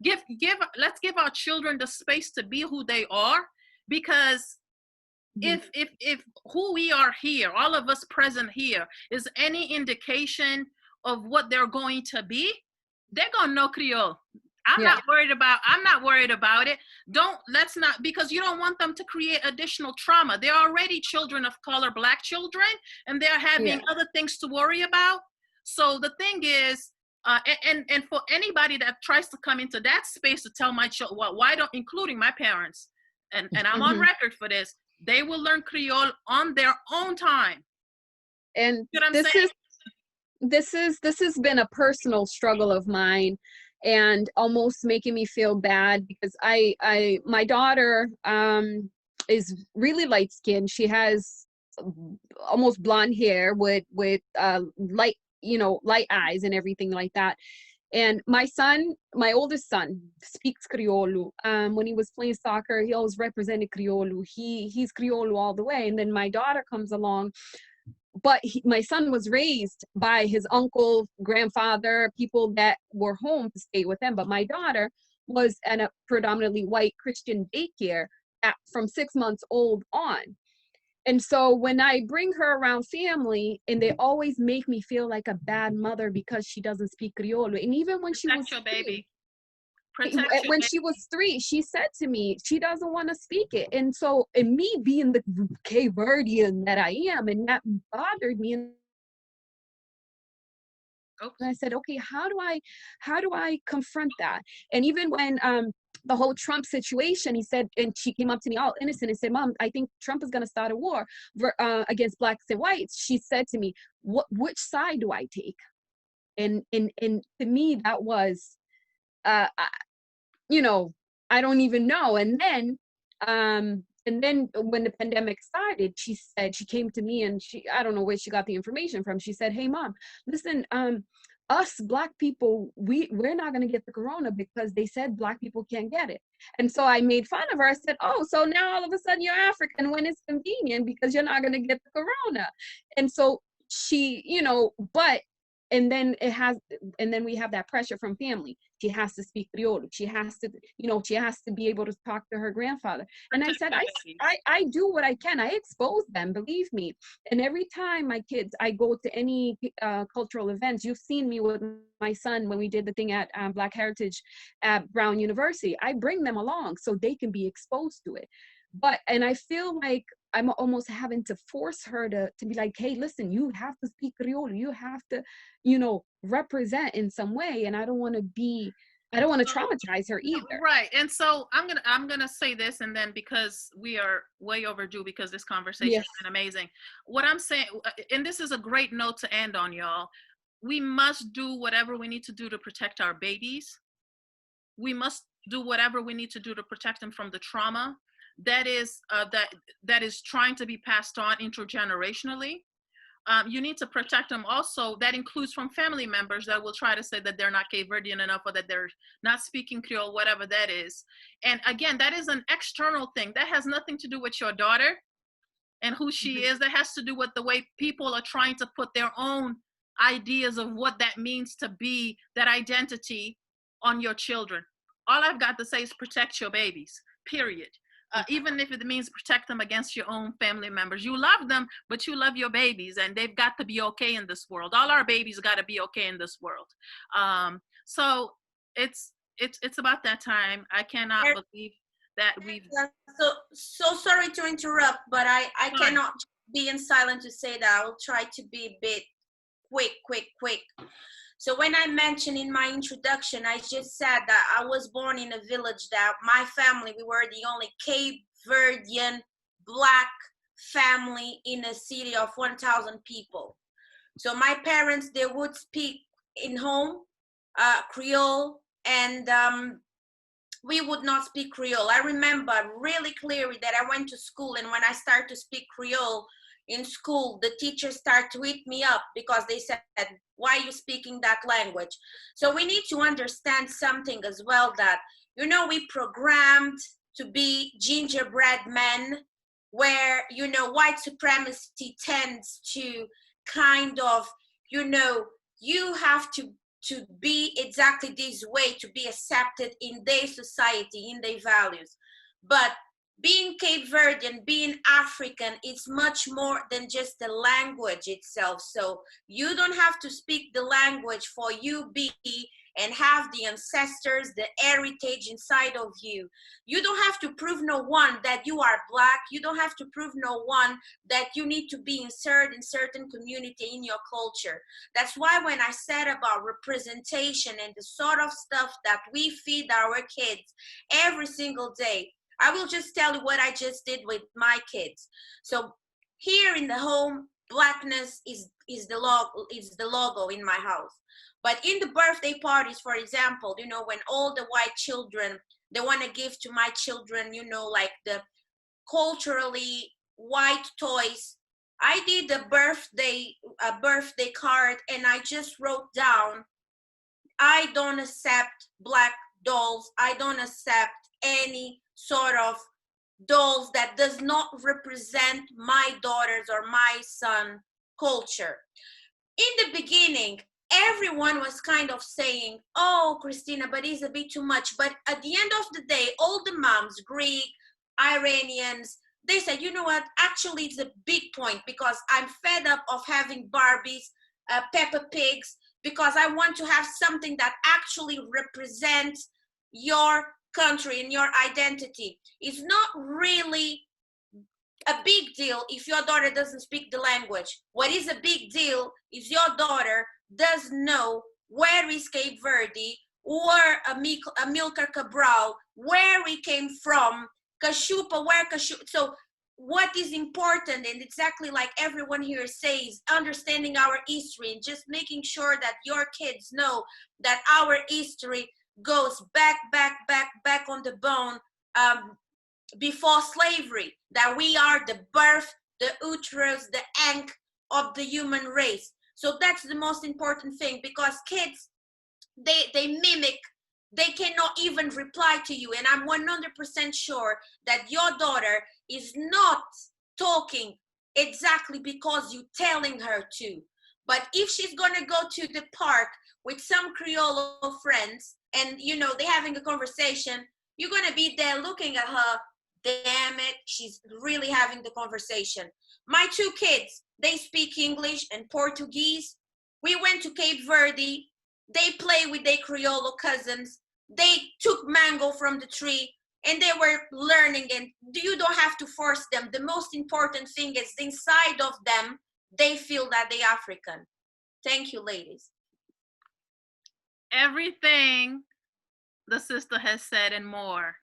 [SPEAKER 4] let's give our children the space to be who they are, because if who we are here, all of us present here, is any indication of what they're going to be, they're gonna know Creole. I'm not worried about it. Let's not, because you don't want them to create additional trauma. They're already children of color, Black children, and they're having other things to worry about. So the thing is, and for anybody that tries to come into that space to tell my children, well, why don't, including my parents, and I'm on record for this, they will learn Creole on their own time.
[SPEAKER 7] And you know what I'm saying? This has been a personal struggle of mine, and almost making me feel bad, because my daughter is really light skinned. She has almost blonde hair with light, light eyes and everything like that. And my oldest son, speaks Criollo. When he was playing soccer, he always represented Criollo. He's Criollo all the way. And then my daughter comes along, but my son was raised by his uncle, grandfather, people that were home to stay with him. But my daughter was in a predominantly white Christian daycare from 6 months old on. And so when I bring her around family, and they always make me feel like a bad mother because she doesn't speak Criollo. And even when she was she was 3, she said to me, she doesn't want to speak it. And so, and me being the Cape Verdean that I am, and that bothered me. And I said, okay, how do I confront that? And even when the whole Trump situation, he said, and she came up to me all innocent and said, Mom, I think Trump is going to start a war against Blacks and whites. She said to me, which side do I take? And to me, that was, I don't even know. And then when the pandemic started, she said, she came to me, and I don't know where she got the information from. She said, hey, Mom, listen, us Black people, we're not going to get the corona because they said Black people can't get it. And so I made fun of her. I said, oh, so now all of a sudden you're African when it's convenient because you're not going to get the corona. And so she, and then we have that pressure from family. She has to speak Criollo. She has to, she has to be able to talk to her grandfather. And I said, I do what I can. I expose them, believe me. And every time my kids, I go to any cultural events, you've seen me with my son when we did the thing at Black Heritage at Brown University. I bring them along so they can be exposed to it. And I feel like I'm almost having to force her to be like, hey, listen, you have to speak Criollo. You have to, represent in some way. And I don't want to traumatize her either.
[SPEAKER 4] Right. And so I'm gonna say this, and then, because we are way overdue, because this conversation has been amazing. What I'm saying, and this is a great note to end on, y'all. We must do whatever we need to do to protect our babies. We must do whatever we need to do to protect them from the trauma that is that is trying to be passed on intergenerationally. You need to protect them also. That includes from family members that will try to say that they're not Cape Verdean enough, or that they're not speaking Creole, whatever that is. And again, that is an external thing. That has nothing to do with your daughter and who she is. That has to do with the way people are trying to put their own ideas of what that means to be that identity on your children. All I've got to say is protect your babies, period. Even if it means protect them against your own family members. You love them, but you love your babies, and they've got to be okay in this world. All our babies got to be okay in this world. So it's about that time. I cannot believe that we've.
[SPEAKER 2] So sorry to interrupt, but I cannot be in silence to say that. I will try to be a bit quick. So when I mentioned in my introduction, I just said that I was born in a village that my family, we were the only Cape Verdean Black family in a city of 1,000 people. So my parents, they would speak in home Creole, and we would not speak Creole. I remember really clearly that I went to school, and when I started to speak Creole in school, the teachers started to eat me up because they said, why are you speaking that language? So we need to understand something as well, that, you know, we programmed to be gingerbread men, where, you know, white supremacy tends to kind of, you know, you have to be exactly this way to be accepted in their society, in their values. But being Cape Verdean, being African, it's much more than just the language itself. So you don't have to speak the language for you be and have the ancestors, the heritage inside of you. You don't have to prove no one that you are Black. You don't have to prove no one that you need to be inserted in certain community in your culture. That's why when I said about representation and the sort of stuff that we feed our kids every single day, I will just tell you what I just did with my kids. So here in the home, Blackness is the logo in my house. But in the birthday parties, for example, you know, when all the white children, they want to give to my children, you know, like the culturally white toys, I did a birthday card, and I just wrote down, I don't accept Black dolls. I don't accept any sort of dolls that does not represent my daughter's or my son culture. In the beginning, everyone was kind of saying, oh, Christina, but it's a bit too much. But at the end of the day, all the moms, Greek, Iranians, they said, you know what, actually it's a big point, because I'm fed up of having Barbies, Peppa Pigs, because I want to have something that actually represents your country and your identity. It's not really a big deal if your daughter doesn't speak the language. What is a big deal is your daughter does know where is Cape Verde, or Amilcar Cabral, where we came from, Kashupa, where Kashupa. So what is important, and exactly like everyone here says, understanding our history and just making sure that your kids know that our history goes back on the bone, before slavery, that we are the birth, the uterus, the egg of the human race. So that's the most important thing, because kids, they mimic, they cannot even reply to you. And I'm 100% sure that your daughter is not talking exactly because you're telling her to. But if she's gonna go to the park with some Creole friends, and you know, they're having a conversation, you're gonna be there looking at her, damn it, she's really having the conversation. My two kids, they speak English and Portuguese. We went to Cape Verde. They play with their Creole cousins. They took mango from the tree, and they were learning, and you don't have to force them. The most important thing is inside of them, they feel that they're African. Thank you, ladies.
[SPEAKER 4] Everything the sister has said and more.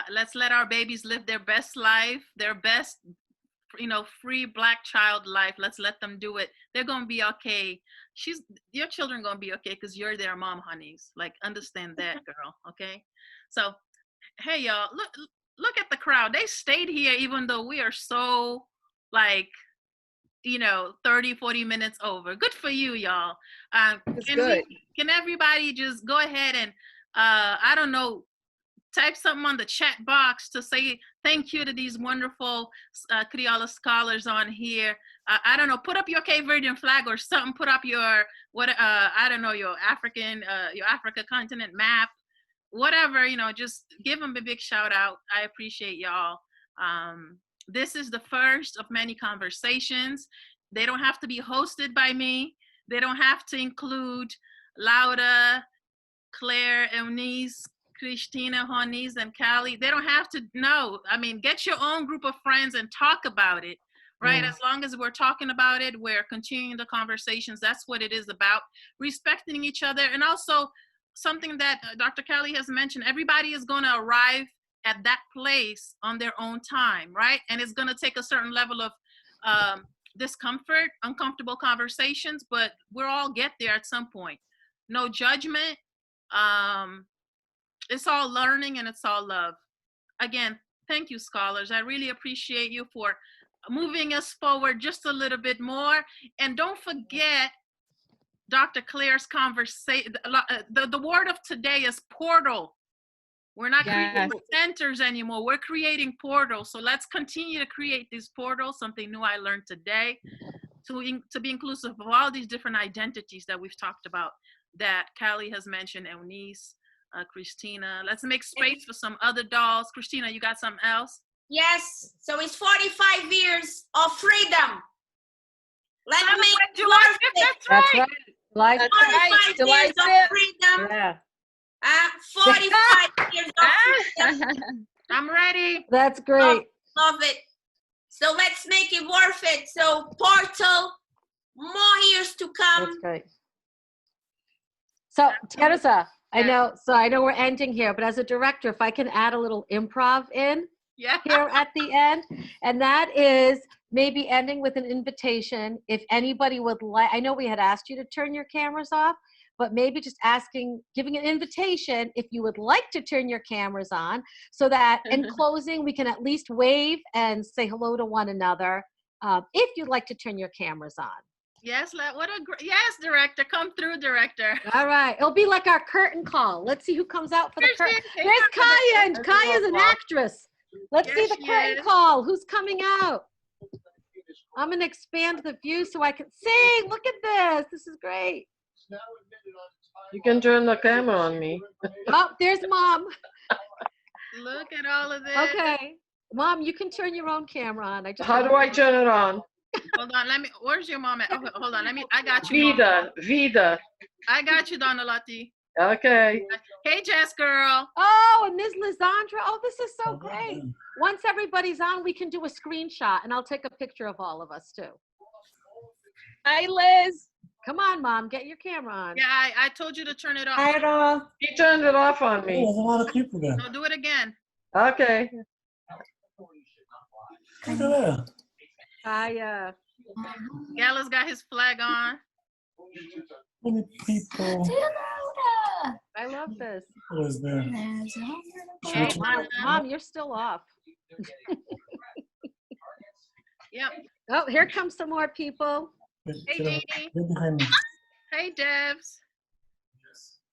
[SPEAKER 4] Let's let our babies live their best life, their best, you know, free Black child life. Let's let them do it. They're going to be okay. your children gonna be okay because you're their mom, honeys. Like, understand that, girl. Okay. So, hey, y'all, look at the crowd. They stayed here even though we are so, like, 30, 40 minutes over. Good for you, y'all. Can everybody just go ahead and, I don't know, type something on the chat box to say thank you to these wonderful Criollo scholars on here. I don't know, put up your Cape Verdean flag or something, put up your, I don't know, your Africa continent map, whatever, just give them a big shout out. I appreciate y'all. This is the first of many conversations. They don't have to be hosted by me. They don't have to include Laura, Claire, Eunice, Christina, Honey's, and Callie. They don't have to know. I mean, get your own group of friends and talk about it, right? As long as we're talking about it, we're continuing the conversations. That's what it is about, respecting each other. And also something that Dr. Callie has mentioned, everybody is going to arrive at that place on their own time, right? And it's going to take a certain level of discomfort, uncomfortable conversations, but we'll all get there at some point. No judgment. It's all learning and it's all love. Again, thank you, scholars. I really appreciate you for moving us forward just a little bit more. And don't forget Dr. Claire's conversation. The word of today is portal. We're not creating centers anymore. We're creating portals. So let's continue to create these portals. Something new I learned today, to be inclusive of all these different identities that we've talked about, that Callie has mentioned, Eunice, Christina. Let's make space for some other dolls. Christina, you got something else?
[SPEAKER 2] Yes. So it's 45 years of freedom. Let's make
[SPEAKER 4] July 5th. That's right.
[SPEAKER 1] July
[SPEAKER 2] 45 years of freedom.
[SPEAKER 1] Yeah.
[SPEAKER 2] 45 years of freedom.
[SPEAKER 4] I'm ready.
[SPEAKER 1] That's great.
[SPEAKER 2] Love it. So let's make it worth it. So portal, more years to come.
[SPEAKER 1] That's great. So Teresa, I know we're ending here, but as a director, if I can add a little improv in here at the end, and that is maybe ending with an invitation. If anybody would like, I know we had asked you to turn your cameras off, but maybe just giving an invitation if you would like to turn your cameras on, so that in closing, we can at least wave and say hello to one another, if you'd like to turn your cameras on.
[SPEAKER 4] Yes, yes, director, come through, director.
[SPEAKER 1] All right, it'll be like our curtain call. Let's see who comes out for the curtain. There's Kaya, and Kaya's an actress. Let's see the curtain call. Who's coming out? I'm gonna expand the view so I can see. Look at this. This is great.
[SPEAKER 5] You can turn the camera on me.
[SPEAKER 1] Oh, there's Mom.
[SPEAKER 4] Look at all of this.
[SPEAKER 1] Okay, Mom, you can turn your own camera on.
[SPEAKER 5] How do I turn it on?
[SPEAKER 4] Hold on, where's your mom at? Oh, hold on, I got you.
[SPEAKER 5] Vida.
[SPEAKER 4] I got you, Donna Lottie.
[SPEAKER 5] Okay.
[SPEAKER 4] Hey, Jess girl.
[SPEAKER 1] Oh, and there's Lysandra. Oh, this is so great. Once everybody's on, we can do a screenshot, and I'll take a picture of all of us, too.
[SPEAKER 7] Hi, Liz.
[SPEAKER 1] Come on, Mom, get your camera on.
[SPEAKER 4] Yeah, I told you to turn it off.
[SPEAKER 9] Hi, all.
[SPEAKER 5] He turned it off on me.
[SPEAKER 9] Oh, there's a lot of people there.
[SPEAKER 4] No, do it again.
[SPEAKER 5] Okay.
[SPEAKER 9] Look at that.
[SPEAKER 4] Gala's got his flag on.
[SPEAKER 9] Many people.
[SPEAKER 1] I love this.
[SPEAKER 9] Who is there?
[SPEAKER 4] Hey,
[SPEAKER 1] Mom, you're still off.
[SPEAKER 4] Yep.
[SPEAKER 1] Oh, here comes some more people.
[SPEAKER 4] Hey, Dee.
[SPEAKER 9] Get behind me.
[SPEAKER 4] Hey, Debs.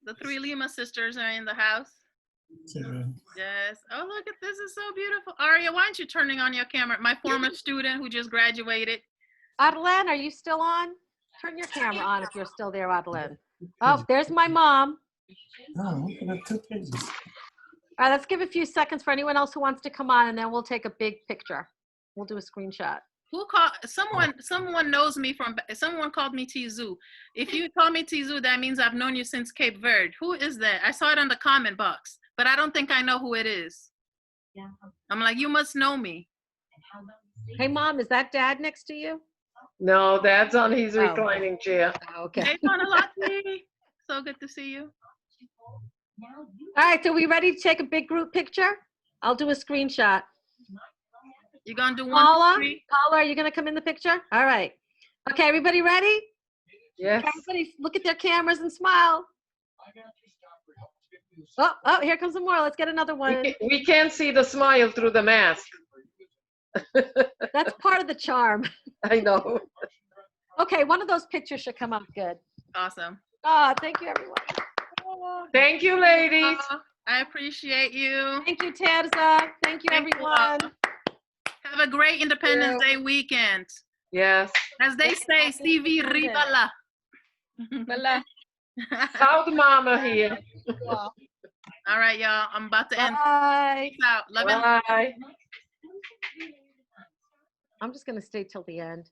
[SPEAKER 4] The 3 Lima sisters are in the house. Yes. Oh, look at this. Is so beautiful. Aria, why aren't you turning on your camera? My former student who just graduated.
[SPEAKER 1] Adeline, are you still on? Turn your camera on if you're still there, Adeline. Oh, there's my mom.
[SPEAKER 9] Oh, look at the 2 pages.
[SPEAKER 1] All right, let's give a few seconds for anyone else who wants to come on, and then we'll take a big picture. We'll do a screenshot.
[SPEAKER 4] Who called? Someone knows me from. Someone called me Tizu. If you call me Tizu, that means I've known you since Cape Verde. Who is that? I saw it on the comment box, but I don't think I know who it is. Yeah. I'm like, you must know me.
[SPEAKER 1] Hey, Mom, is that Dad next to you?
[SPEAKER 5] No, Dad's on his reclining chair.
[SPEAKER 1] Okay.
[SPEAKER 4] Hey, Donalati. So good to see you.
[SPEAKER 1] All right, so we ready to take a big group picture? I'll do a screenshot.
[SPEAKER 4] You gonna do one?
[SPEAKER 1] Paula, are you gonna come in the picture? All right. Okay, everybody ready?
[SPEAKER 10] Yes.
[SPEAKER 1] Everybody look at their cameras and smile. Oh, here comes some more. Let's get another one.
[SPEAKER 10] We can't see the smile through the mask.
[SPEAKER 1] That's part of the charm.
[SPEAKER 10] I know.
[SPEAKER 1] Okay, one of those pictures should come up good.
[SPEAKER 3] Awesome.
[SPEAKER 1] Thank you, everyone.
[SPEAKER 10] Thank you, ladies.
[SPEAKER 3] I appreciate you.
[SPEAKER 1] Thank you, Terza. Thank you,
[SPEAKER 3] Thank you,
[SPEAKER 1] everyone.
[SPEAKER 3] Have a great Independence Day weekend.
[SPEAKER 10] Yes.
[SPEAKER 3] As they say, CV Rivala.
[SPEAKER 7] Voila.
[SPEAKER 10] South Mama here.
[SPEAKER 3] All right, y'all. I'm about to end.
[SPEAKER 1] Bye.
[SPEAKER 3] Peace out. Love and
[SPEAKER 10] Bye.
[SPEAKER 1] I'm just going to stay till the end.